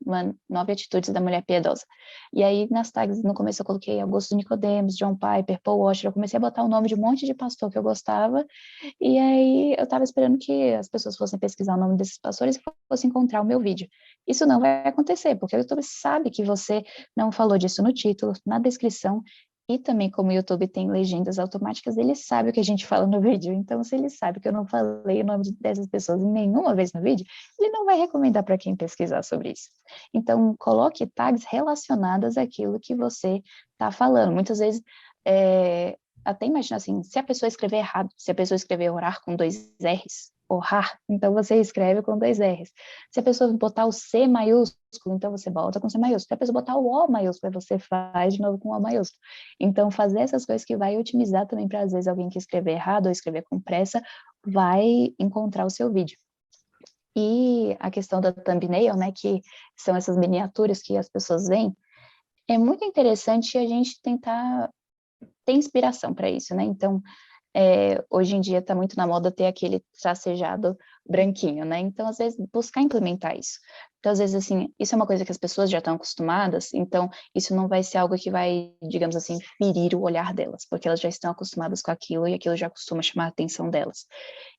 atitudes da mulher piedosa. E aí, nas tags, no começo eu coloquei Augusto Nicodemus, John Piper, Paul Washer, eu comecei a botar o nome de um monte de pastor que eu gostava, e aí eu estava esperando que as pessoas fossem pesquisar o nome desses pastores e fossem encontrar o meu vídeo. Isso não vai acontecer, porque o YouTube sabe que você não falou disso no título, na descrição, e também, como o YouTube tem legendas automáticas, ele sabe o que a gente fala no vídeo. Então, se ele sabe que eu não falei o nome dessas pessoas nenhuma vez no vídeo, ele não vai recomendar para quem pesquisar sobre isso. Então, coloque tags relacionadas àquilo que você está falando. Muitas vezes, até imagina assim, se a pessoa escrever errado, se a pessoa escrever orar com 2 R's, orar, então você escreve com 2 R's. Se a pessoa botar o C maiúsculo, então você bota com C maiúsculo. Se a pessoa botar o O maiúsculo, você faz de novo com O maiúsculo. Então, fazer essas coisas que vai otimizar também para, às vezes, alguém que escrever errado ou escrever com pressa, vai encontrar o seu vídeo. E a questão da thumbnail, né, que são essas miniaturas que as pessoas veem, é muito interessante a gente tentar ter inspiração para isso, né? Então, hoje em dia está muito na moda ter aquele tracejado branquinho, né? Então, às vezes, buscar implementar isso. Então, às vezes, assim, isso é uma coisa que as pessoas já estão acostumadas, então isso não vai ser algo que vai, digamos assim, ferir o olhar delas, porque elas já estão acostumadas com aquilo e aquilo já costuma chamar a atenção delas.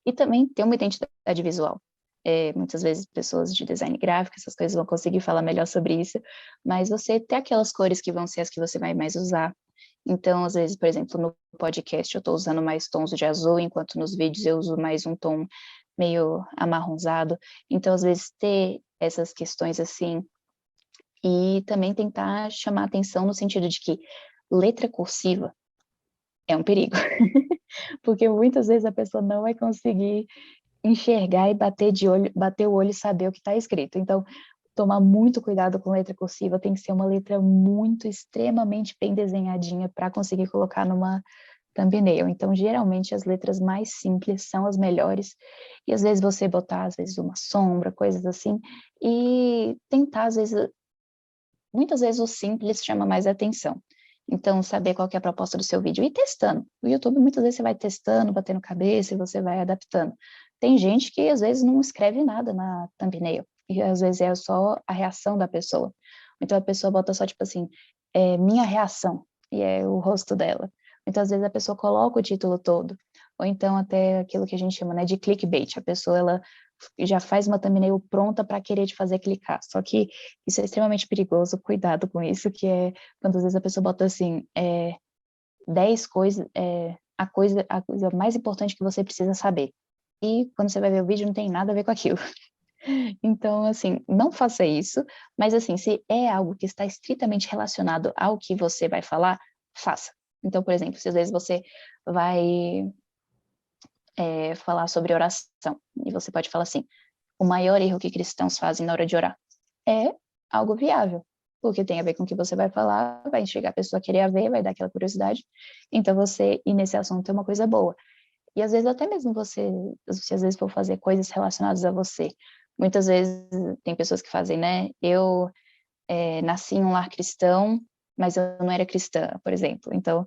E também ter uma identidade visual. Muitas vezes pessoas de design gráfico, essas coisas vão conseguir falar melhor sobre isso, mas você ter aquelas cores que vão ser as que você vai mais usar. Então, às vezes, por exemplo, no podcast eu estou usando mais tons de azul, enquanto nos vídeos eu uso mais um tom meio amarronzado. Então, às vezes, ter essas questões assim, e também tentar chamar atenção no sentido de que letra cursiva é um perigo, porque muitas vezes a pessoa não vai conseguir enxergar e bater o olho e saber o que está escrito. Então, tomar muito cuidado com letra cursiva, tem que ser uma letra muito, extremamente bem desenhadinha para conseguir colocar numa thumbnail. Então, geralmente, as letras mais simples são as melhores. E, às vezes, você botar, às vezes, uma sombra, coisas assim, e tentar, às vezes, muitas vezes o simples chama mais atenção. Então, saber qual que é a proposta do seu vídeo e testando. O YouTube, muitas vezes, você vai testando, batendo cabeça e você vai adaptando. Tem gente que, às vezes, não escreve nada na thumbnail. E, às vezes, é só a reação da pessoa. Então, a pessoa bota só, tipo assim, minha reação. E é o rosto dela. Então, às vezes, a pessoa coloca o título todo. Ou então, até aquilo que a gente chama, né, de clickbait. A pessoa, ela já faz uma thumbnail pronta para querer te fazer clicar. Só que isso é extremamente perigoso, cuidado com isso, que é quando às vezes a pessoa bota assim, 10 coisas, a coisa mais importante que você precisa saber. E quando você vai ver o vídeo, não tem nada a ver com aquilo. Então, assim, não faça isso, mas assim, se é algo que está estritamente relacionado ao que você vai falar, faça. Então, por exemplo, se às vezes você vai falar sobre oração, e você pode falar assim, o maior erro que cristãos fazem na hora de orar é algo viável, porque tem a ver com o que você vai falar, vai chegar a pessoa a querer ver, vai dar aquela curiosidade, então você ir nesse assunto é uma coisa boa. E às vezes até mesmo você, se às vezes for fazer coisas relacionadas a você, muitas vezes tem pessoas que fazem, né, eu nasci em um lar cristão, mas eu não era cristã, por exemplo, então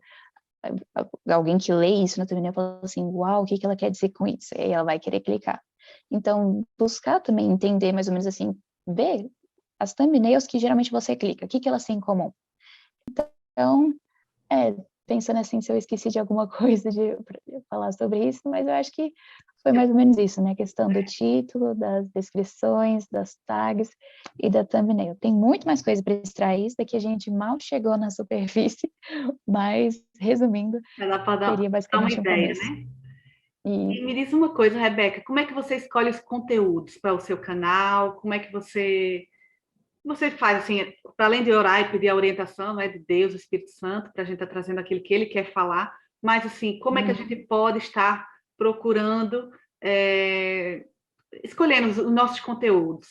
alguém que lê isso na thumbnail fala assim, uau, o que que ela quer dizer com isso? E aí ela vai querer clicar. Então, buscar também entender mais ou menos assim, ver as thumbnails que geralmente você clica, o que que elas têm em comum. Então, pensando assim, se eu esqueci de alguma coisa de falar sobre isso, mas eu acho que foi mais ou menos isso, né? A questão do título, das descrições, das tags e da thumbnail. Tem muito mais coisa para extrair, isso daqui a gente mal chegou na superfície, mas, resumindo, Mas dá para seria dar uma basicamente um ideia, começo. né? E E me diz uma coisa, Rebeca, como é que você escolhe os conteúdos para o seu canal? Como é que você faz assim, para além de orar e pedir a orientação, né, de Deus, do Espírito Santo, para a gente estar trazendo aquilo que Ele quer falar, mas assim, como é que a gente pode estar procurando, escolhendo os nossos conteúdos?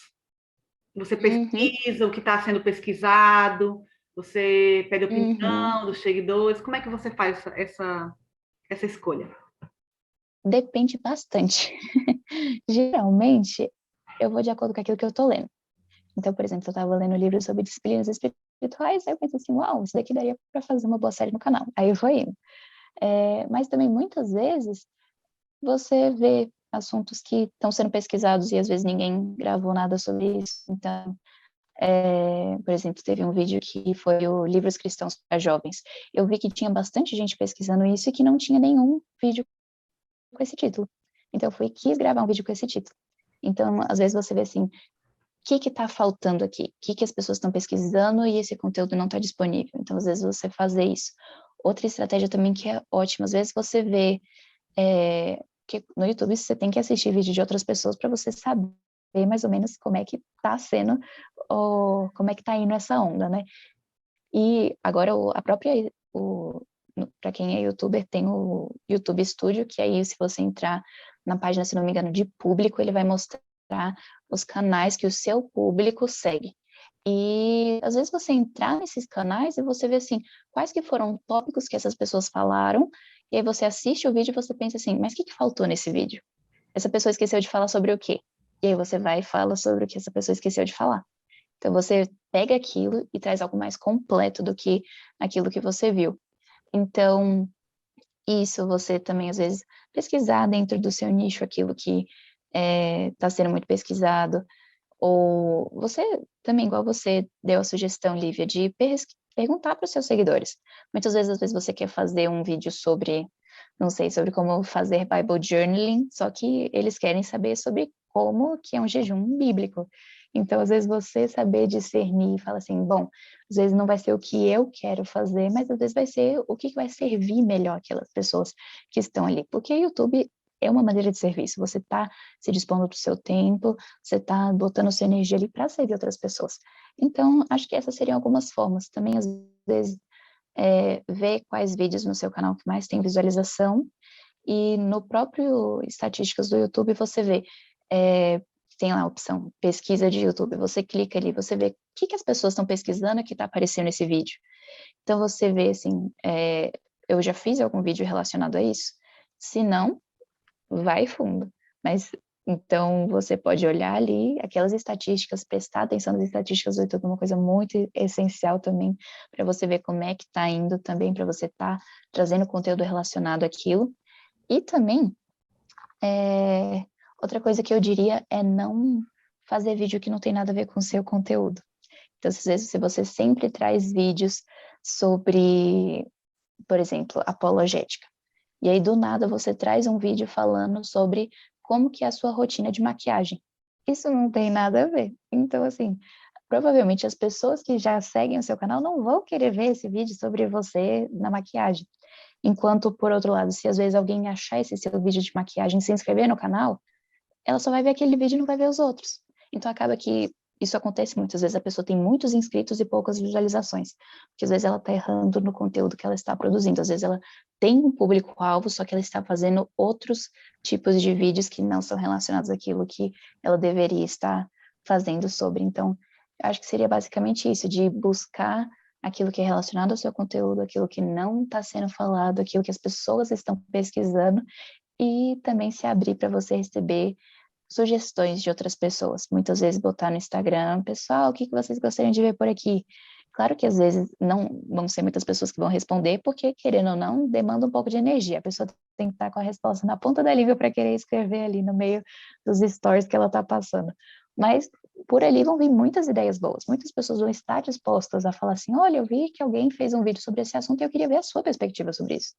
Você uhum, pesquisa o que está sendo pesquisado, você pede uhum. opinião dos seguidores, como é que você faz essa escolha? Depende bastante. Geralmente, eu vou de acordo com aquilo que eu tô lendo. Então, por exemplo, eu estava lendo um livro sobre disciplinas espirituais, aí eu pensei assim, uau, isso daqui daria para fazer uma boa série no canal. Aí eu fui indo. Mas também, muitas vezes, você vê assuntos que estão sendo pesquisados e às vezes ninguém gravou nada sobre isso. Então, por exemplo, teve um vídeo que foi o Livros Cristãos para Jovens. Eu vi que tinha bastante gente pesquisando isso e que não tinha nenhum vídeo com esse título. Então, eu quis gravar um vídeo com esse título. Então, às vezes você vê assim, o que está faltando aqui? O que as pessoas estão pesquisando e esse conteúdo não está disponível? Então, às vezes você fazer isso. Outra estratégia também que é ótima, às vezes você vê que no YouTube você tem que assistir vídeo de outras pessoas para você saber mais ou menos como é que está sendo, ou como é que está indo essa onda, né? E agora a própria, para quem é youtuber, tem o YouTube Studio, que aí se você entrar na página, se não me engano, de público, ele vai mostrar os canais que o seu público segue. E às vezes você entrar nesses canais e você vê assim, quais que foram tópicos que essas pessoas falaram, e aí você assiste o vídeo e você pensa assim, mas o que faltou nesse vídeo? Essa pessoa esqueceu de falar sobre o quê? E aí você vai e fala sobre o que essa pessoa esqueceu de falar. Então você pega aquilo e traz algo mais completo do que aquilo que você viu. Então, isso você também, às vezes, pesquisar dentro do seu nicho aquilo que está sendo muito pesquisado, ou você também, igual você deu a sugestão, Lívia, de perguntar para os seus seguidores. Muitas vezes, às vezes, você quer fazer um vídeo sobre, não sei, sobre como fazer Bible Journaling, só que eles querem saber sobre como que é um jejum bíblico. Então, às vezes, você saber discernir e falar assim, bom, às vezes não vai ser o que eu quero fazer, mas às vezes vai ser o que vai servir melhor aquelas pessoas que estão ali. Porque o YouTube é uma maneira de serviço. Você está se dispondo do seu tempo, você está botando sua energia ali para servir outras pessoas. Então, acho que essas seriam algumas formas. Também, às vezes, ver quais vídeos no seu canal que mais tem visualização. E no próprio estatísticas do YouTube, você vê, tem lá a opção pesquisa de YouTube. Você clica ali, você vê o que as pessoas estão pesquisando que está aparecendo nesse vídeo. Então, você vê, assim, eu já fiz algum vídeo relacionado a isso? Se não, vai fundo. Mas então você pode olhar ali aquelas estatísticas, prestar atenção nas estatísticas do YouTube, é uma coisa muito essencial também para você ver como é que está indo também, para você estar trazendo conteúdo relacionado àquilo. E também, outra coisa que eu diria é não fazer vídeo que não tem nada a ver com o seu conteúdo. Então, às vezes, se você sempre traz vídeos sobre, por exemplo, apologética, e aí, do nada, você traz um vídeo falando sobre como que é a sua rotina de maquiagem. Isso não tem nada a ver. Então, assim, provavelmente as pessoas que já seguem o seu canal não vão querer ver esse vídeo sobre você na maquiagem. Enquanto, por outro lado, se às vezes alguém achar esse seu vídeo de maquiagem e se inscrever no canal, ela só vai ver aquele vídeo e não vai ver os outros. Então acaba que isso acontece muitas vezes, a pessoa tem muitos inscritos e poucas visualizações, porque às vezes ela está errando no conteúdo que ela está produzindo, às vezes ela tem um público-alvo, só que ela está fazendo outros tipos de vídeos que não são relacionados àquilo que ela deveria estar fazendo sobre. Então, eu acho que seria basicamente isso, de buscar aquilo que é relacionado ao seu conteúdo, aquilo que não está sendo falado, aquilo que as pessoas estão pesquisando, e também se abrir para você receber sugestões de outras pessoas. Muitas vezes botar no Instagram, pessoal, o que vocês gostariam de ver por aqui? Claro que às vezes não vão ser muitas pessoas que vão responder, porque, querendo ou não, demanda um pouco de energia. A pessoa tem que estar com a resposta na ponta da língua para querer escrever ali no meio dos stories que ela está passando. Mas por ali vão vir muitas ideias boas. Muitas pessoas vão estar dispostas a falar assim, olha, eu vi que alguém fez um vídeo sobre esse assunto e eu queria ver a sua perspectiva sobre isso.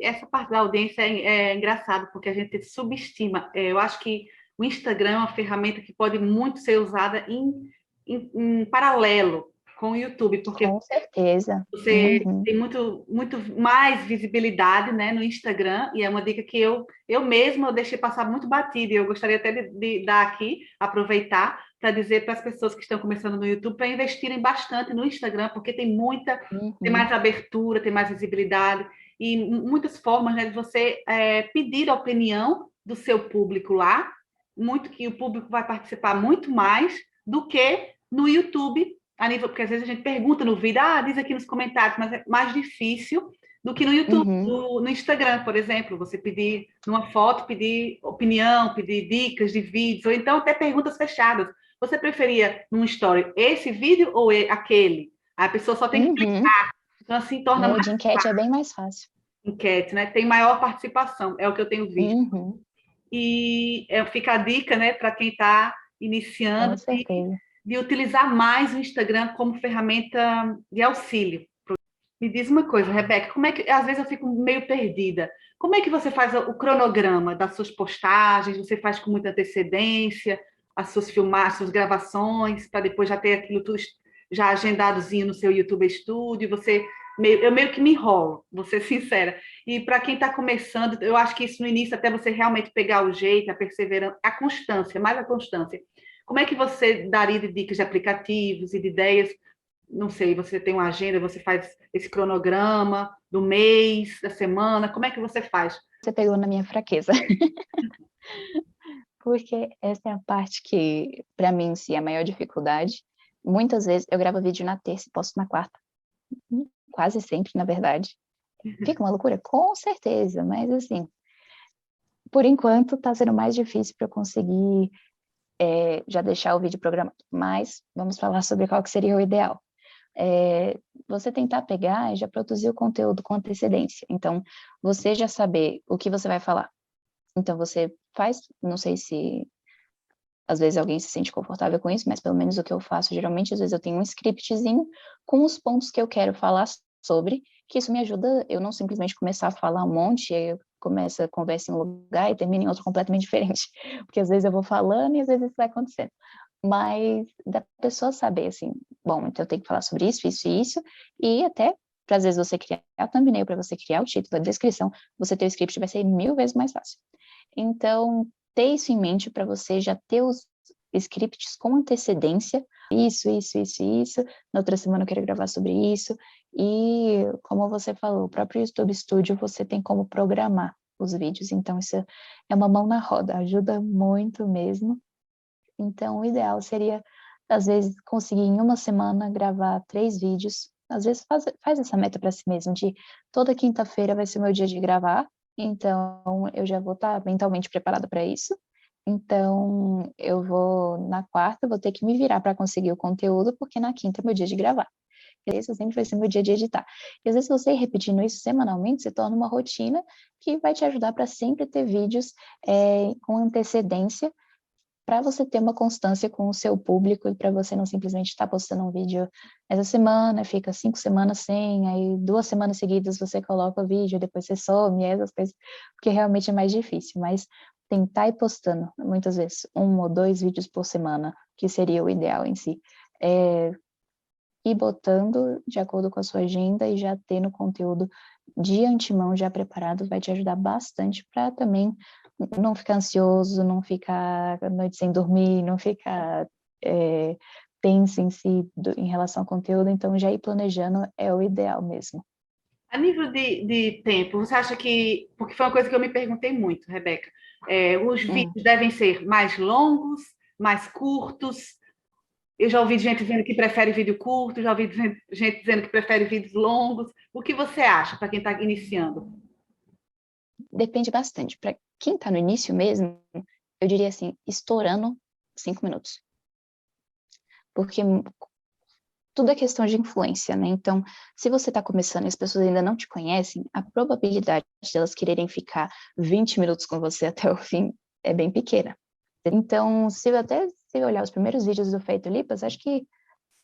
Essa parte da audiência é engraçado, porque a gente subestima. Eu acho que o Instagram é uma ferramenta que pode muito ser usada em paralelo com o YouTube, porque Com certeza. você Uhum. tem muito mais visibilidade, né, no Instagram, e é uma dica que eu mesma deixei passar muito batida, e eu gostaria até de dar aqui, aproveitar, para dizer para as pessoas que estão começando no YouTube para investirem bastante no Instagram, porque tem Uhum. mais abertura, tem mais visibilidade, e muitas formas, né, de você pedir a opinião do seu público lá, muito que o público vai participar muito mais do que no YouTube, a nível, porque às vezes a gente pergunta no vídeo, diz aqui nos comentários, mas é mais difícil do que no YouTube, Uhum. no Instagram, por exemplo, você pedir numa foto, pedir opinião, pedir dicas de vídeos, ou então até perguntas fechadas. Você preferia num story esse vídeo ou aquele? A pessoa só tem que Uhum. clicar, então assim torna mais De enquete é bem mais fácil. enquete, né? Tem maior participação, é o que eu tenho visto. Uhum. E fica a dica, né, para quem está Com iniciando, certeza. de utilizar mais o Instagram como ferramenta de auxílio. Me diz uma coisa, Rebeca, como é que às vezes eu fico meio perdida? Como é que você faz o cronograma das suas postagens? Você faz com muita antecedência as suas filmagens, suas gravações, para depois já ter aquilo tudo já agendadozinho no seu YouTube Studio? Eu meio que me enrolo, vou ser sincera. E para quem está começando, eu acho que isso no início, até você realmente pegar o jeito, a perseverança, a constância, mais a constância. Como é que você daria de dicas de aplicativos e de ideias? Não sei, você tem uma agenda, você faz esse cronograma do mês, da semana, como é que você faz? Você pegou na minha fraqueza. Porque essa é a parte que, para mim, sim, é a maior dificuldade. Muitas vezes eu gravo vídeo na terça e posto na quarta. Quase sempre, na verdade. Fica uma loucura? Com certeza, mas assim, por enquanto, está sendo mais difícil para eu conseguir já deixar o vídeo programado. Mas vamos falar sobre qual que seria o ideal. Você tentar pegar e já produzir o conteúdo com antecedência. Então, você já saber o que você vai falar. Então, você faz, não sei se às vezes alguém se sente confortável com isso, mas pelo menos o que eu faço, geralmente, às vezes eu tenho um scriptzinho com os pontos que eu quero falar sobre, que isso me ajuda eu não simplesmente começar a falar um monte, e aí eu começo a conversa em um lugar e termina em outro completamente diferente, porque às vezes eu vou falando e às vezes isso vai acontecendo. Mas da pessoa saber, assim, bom, então eu tenho que falar sobre isso, isso e isso, e até para às vezes você criar a thumbnail, para você criar o título, a descrição, você ter o script vai ser 1000 vezes mais fácil. Então, ter isso em mente para você já ter os scripts com antecedência, isso, na outra semana eu quero gravar sobre isso, e como você falou, o próprio YouTube Studio você tem como programar os vídeos, então isso é uma mão na roda, ajuda muito mesmo. Então, o ideal seria, às vezes, conseguir em uma semana gravar 3 vídeos. Às vezes, faz essa meta para si mesmo, de toda quinta-feira vai ser o meu dia de gravar, então eu já vou estar mentalmente preparada para isso. Então, eu vou, na quarta, vou ter que me virar para conseguir o conteúdo, porque na quinta é meu dia de gravar. E esse sempre vai ser meu dia de editar. E às vezes você ir repetindo isso semanalmente, se torna uma rotina que vai te ajudar para sempre ter vídeos com antecedência, para você ter uma constância com o seu público e para você não simplesmente estar postando um vídeo essa semana, fica 5 semanas sem, aí 2 semanas seguidas você coloca o vídeo, depois você some, essas coisas, porque realmente é mais difícil, mas tentar ir postando, muitas vezes, 1 ou 2 vídeos por semana, que seria o ideal em si, ir botando de acordo com a sua agenda e já tendo conteúdo de antemão já preparado vai te ajudar bastante para também não ficar ansioso, não ficar a noite sem dormir, não ficar tenso em si em relação ao conteúdo, então já ir planejando é o ideal mesmo. A nível de tempo, você acha que, porque foi uma coisa que eu me perguntei muito, Rebeca, os vídeos devem ser mais longos, mais curtos? Eu já ouvi gente dizendo que prefere vídeo curto, já ouvi gente dizendo que prefere vídeos longos. O que você acha para quem está iniciando? Depende bastante. Para quem está no início mesmo, eu diria assim, estourando 5 minutos. Porque tudo é questão de influência, né? Então, se você está começando e as pessoas ainda não te conhecem, a probabilidade de elas quererem ficar 20 minutos com você até o fim é bem pequena. Então, se olhar os primeiros vídeos do Feito Lipas, acho que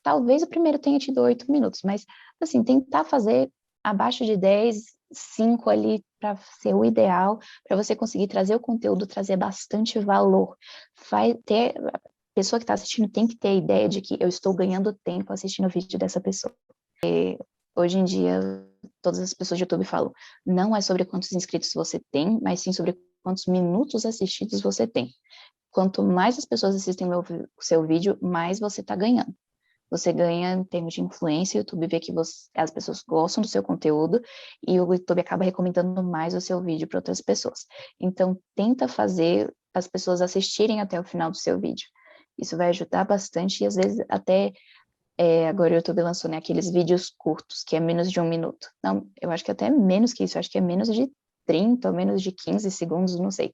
talvez o primeiro tenha tido 8 minutos, mas, assim, tentar fazer abaixo de 10, 5 ali para ser o ideal, para você conseguir trazer o conteúdo, trazer bastante valor. A pessoa que está assistindo tem que ter a ideia de que eu estou ganhando tempo assistindo o vídeo dessa pessoa. Hoje em dia, todas as pessoas do YouTube falam, não é sobre quantos inscritos você tem, mas sim sobre quantos minutos assistidos você tem. Quanto mais as pessoas assistem o seu vídeo, mais você está ganhando. Você ganha em termos de influência, o YouTube vê que as pessoas gostam do seu conteúdo e o YouTube acaba recomendando mais o seu vídeo para outras pessoas. Então, tenta fazer as pessoas assistirem até o final do seu vídeo. Isso vai ajudar bastante e às vezes até agora o YouTube lançou, né, aqueles vídeos curtos, que é menos de 1 minuto. Não, eu acho que até menos que isso, acho que é menos de 30 ou menos de 15 segundos, não sei.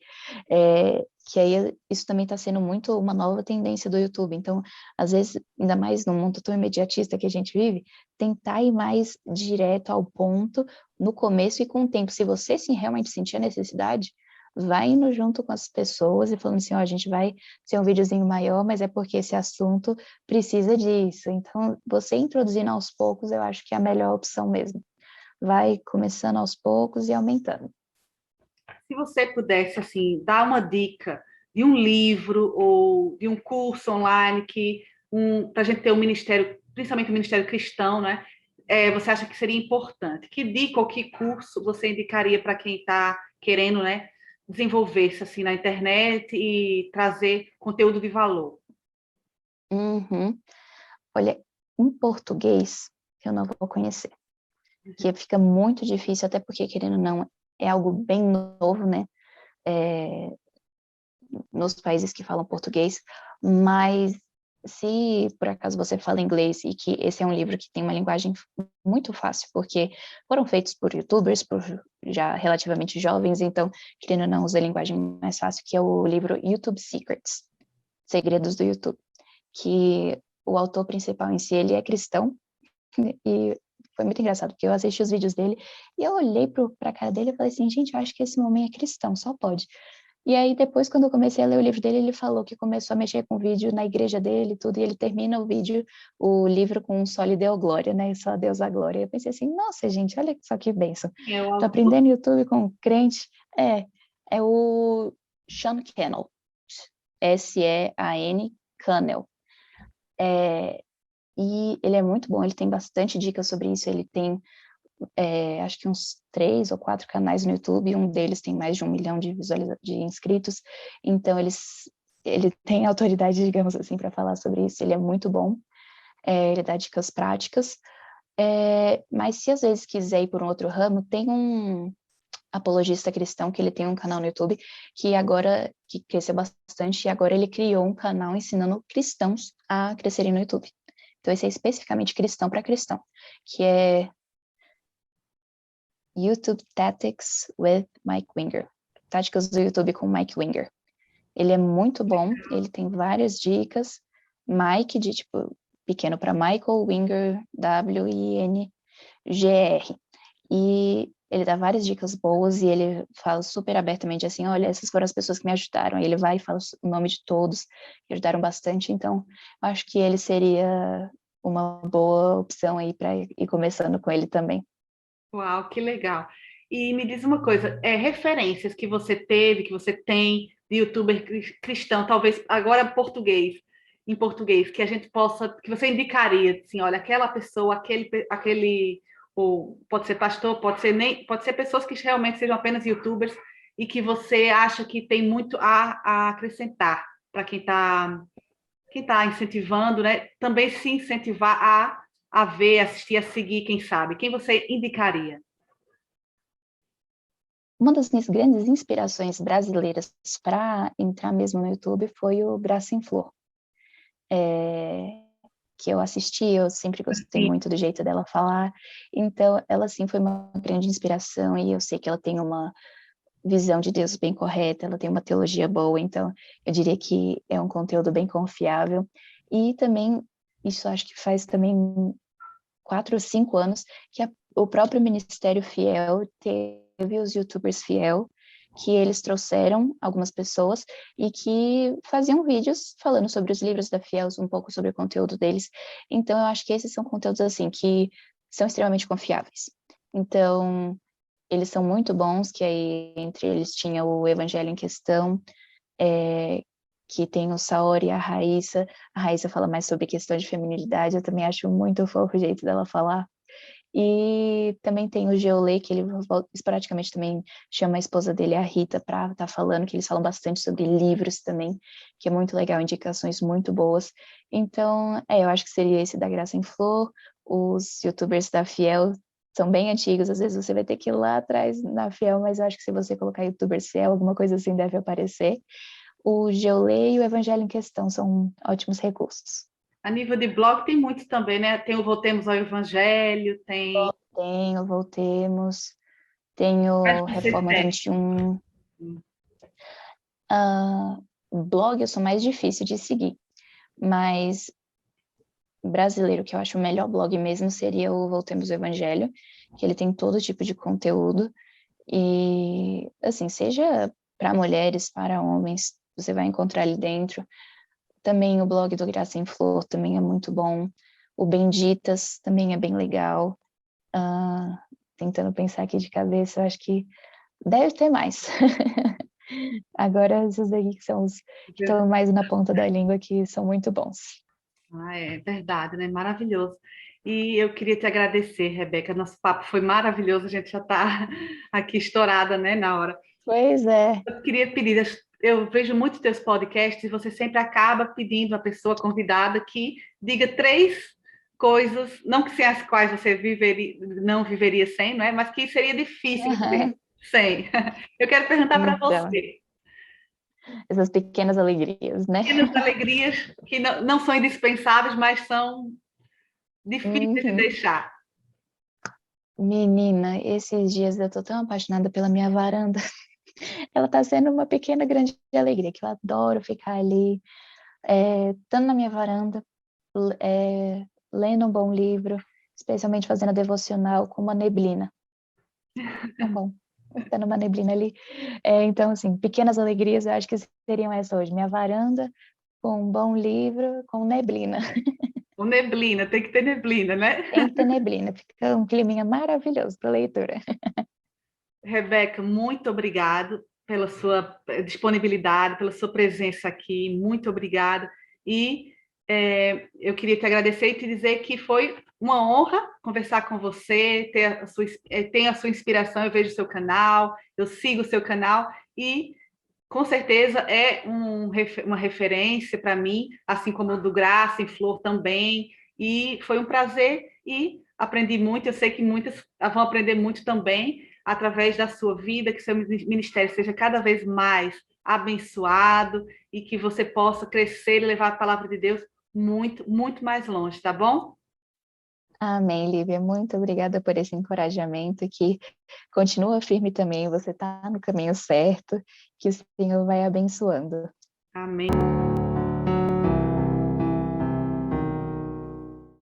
Que aí isso também está sendo muito uma nova tendência do YouTube. Então, às vezes, ainda mais no mundo tão imediatista que a gente vive, tentar ir mais direto ao ponto no começo e com o tempo. Se você sim, realmente sentir a necessidade, vai indo junto com as pessoas e falando assim, ó, a gente vai ser um videozinho maior, mas é porque esse assunto precisa disso. Então, você introduzindo aos poucos, eu acho que é a melhor opção mesmo. Vai começando aos poucos e aumentando. Se você pudesse, assim, dar uma dica de um livro ou de um curso online para a gente ter um ministério, principalmente um ministério cristão, né? Você acha que seria importante? Que dica ou que curso você indicaria para quem está querendo, né, desenvolver-se assim na internet e trazer conteúdo de valor? Uhum. Olha, em português, eu não vou conhecer, que fica muito difícil, até porque, querendo ou não, é algo bem novo, né? Nos países que falam português, mas se por acaso você fala inglês e que esse é um livro que tem uma linguagem muito fácil, porque foram feitos por YouTubers, por já relativamente jovens, então, querendo ou não, usa a linguagem mais fácil, que é o livro YouTube Secrets, Segredos do YouTube, que o autor principal em si, ele é cristão, e foi muito engraçado, porque eu assisti os vídeos dele e eu olhei pra cara dele e falei assim, gente, eu acho que esse homem é cristão, só pode. E aí, depois, quando eu comecei a ler o livro dele, ele falou que começou a mexer com o vídeo na igreja dele e tudo, e ele termina o livro com só lhe deu glória, né? Só Deus a glória. E eu pensei assim, nossa, gente, olha só que bênção. É o Tô autor. aprendendo YouTube com um crente. É o Sean Cannell. Sean Cannell. E ele é muito bom, ele tem bastante dicas sobre isso, ele tem acho que uns 3 ou 4 canais no YouTube, um deles tem mais de 1 milhão de inscritos, então ele tem autoridade, digamos assim, para falar sobre isso, ele é muito bom, ele dá dicas práticas, mas se às vezes quiser ir por um outro ramo, tem um apologista cristão que ele tem um canal no YouTube que cresceu bastante, e agora ele criou um canal ensinando cristãos a crescerem no YouTube. Então esse é especificamente cristão para cristão, que é YouTube Tactics with Mike Winger. Táticas do YouTube com Mike Winger. Ele é muito bom, ele tem várias dicas. Mike, de tipo, pequeno para Michael, Winger, Winger. E ele dá várias dicas boas e ele fala super abertamente assim, olha, essas foram as pessoas que me ajudaram. E ele vai e fala o nome de todos que ajudaram bastante. Então, acho que ele seria uma boa opção aí para ir começando com ele também. Uau, que legal. E me diz uma coisa, referências que você teve, que você tem de youtuber cristão, talvez agora em português, que a gente possa, que você indicaria, assim, olha, aquela pessoa, aquele, ou pode ser pastor, pode ser pessoas que realmente sejam apenas youtubers e que você acha que tem muito a acrescentar para quem tá incentivando, né? Também se incentivar a ver, assistir, a seguir, quem sabe. Quem você indicaria? Uma das minhas grandes inspirações brasileiras para entrar mesmo no YouTube foi o Graça em Flor, que eu assisti, eu sempre gostei Sim. muito do jeito dela falar, então ela sim foi uma grande inspiração e eu sei que ela tem uma visão de Deus bem correta, ela tem uma teologia boa, então eu diria que é um conteúdo bem confiável e também isso acho que faz também 4 ou 5 anos que o próprio Ministério Fiel teve os YouTubers Fiel, que eles trouxeram algumas pessoas e que faziam vídeos falando sobre os livros da Fiel, um pouco sobre o conteúdo deles. Então, eu acho que esses são conteúdos, assim, que são extremamente confiáveis. Então, eles são muito bons, que aí entre eles tinha o Evangelho em Questão, que tem o Saori e a Raíssa. A Raíssa fala mais sobre questão de feminilidade, eu também acho muito fofo o jeito dela falar. E também tem o Geolê, que ele praticamente também chama a esposa dele, a Rita, para estar falando, que eles falam bastante sobre livros também, que é muito legal, indicações muito boas. Então, eu acho que seria esse da Graça em Flor. Os youtubers da Fiel são bem antigos, às vezes você vai ter que ir lá atrás na Fiel, mas eu acho que se você colocar youtubers Fiel, alguma coisa assim deve aparecer. O Geolê e o Evangelho em Questão são ótimos recursos. A nível de blog tem muitos também, né? Tem o Voltemos ao Evangelho, tem. Tenho, Voltemos, Quais tenho você Reforma segue? 21. Blog eu sou mais difícil de seguir, mas brasileiro, que eu acho o melhor blog mesmo, seria o Voltemos ao Evangelho, que ele tem todo tipo de conteúdo, e assim, seja para mulheres, para homens, você vai encontrar ali dentro. Também o blog do Graça em Flor também é muito bom. O Benditas também é bem legal. Tentando pensar aqui de cabeça, eu acho que deve ter mais. Agora, esses daqui que são os que estão mais na ponta da língua, que são muito bons. Ah, é verdade, né? Maravilhoso. E eu queria te agradecer, Rebeca. Nosso papo foi maravilhoso. A gente já está aqui estourada, né, na hora. Pois é. Eu queria pedir, eu vejo muitos teus podcasts e você sempre acaba pedindo a pessoa convidada que diga 3 coisas, não que sem as quais você não viveria sem, não é? Mas que seria difícil viver Uhum. sem. Eu quero perguntar para Então, você. essas pequenas alegrias, né? Pequenas alegrias que não são indispensáveis, mas são difíceis de Uhum. deixar. Menina, esses dias eu tô tão apaixonada pela minha varanda. Ela tá sendo uma pequena grande alegria, que eu adoro ficar ali, estando na minha varanda, lendo um bom livro, especialmente fazendo a devocional com uma neblina. Tão bom. Tendo uma neblina ali. Então, assim, pequenas alegrias, eu acho que seriam essa hoje. Minha varanda com um bom livro, com neblina. Com neblina, tem que ter neblina, né? Tem que ter neblina, fica um climinha maravilhoso para leitura. Rebeca, muito obrigado pela sua disponibilidade, pela sua presença aqui, muito obrigada. E eu queria te agradecer e te dizer que foi uma honra conversar com você, ter a sua inspiração, eu vejo o seu canal, eu sigo o seu canal e com certeza é uma referência para mim, assim como o do Graça em Flor também, e foi um prazer e aprendi muito, eu sei que muitas vão aprender muito também através da sua vida, que seu ministério seja cada vez mais abençoado e que você possa crescer e levar a palavra de Deus muito, muito mais longe, tá bom? Amém, Lívia. Muito obrigada por esse encorajamento, que continua firme também, você está no caminho certo, que o Senhor vai abençoando. Amém.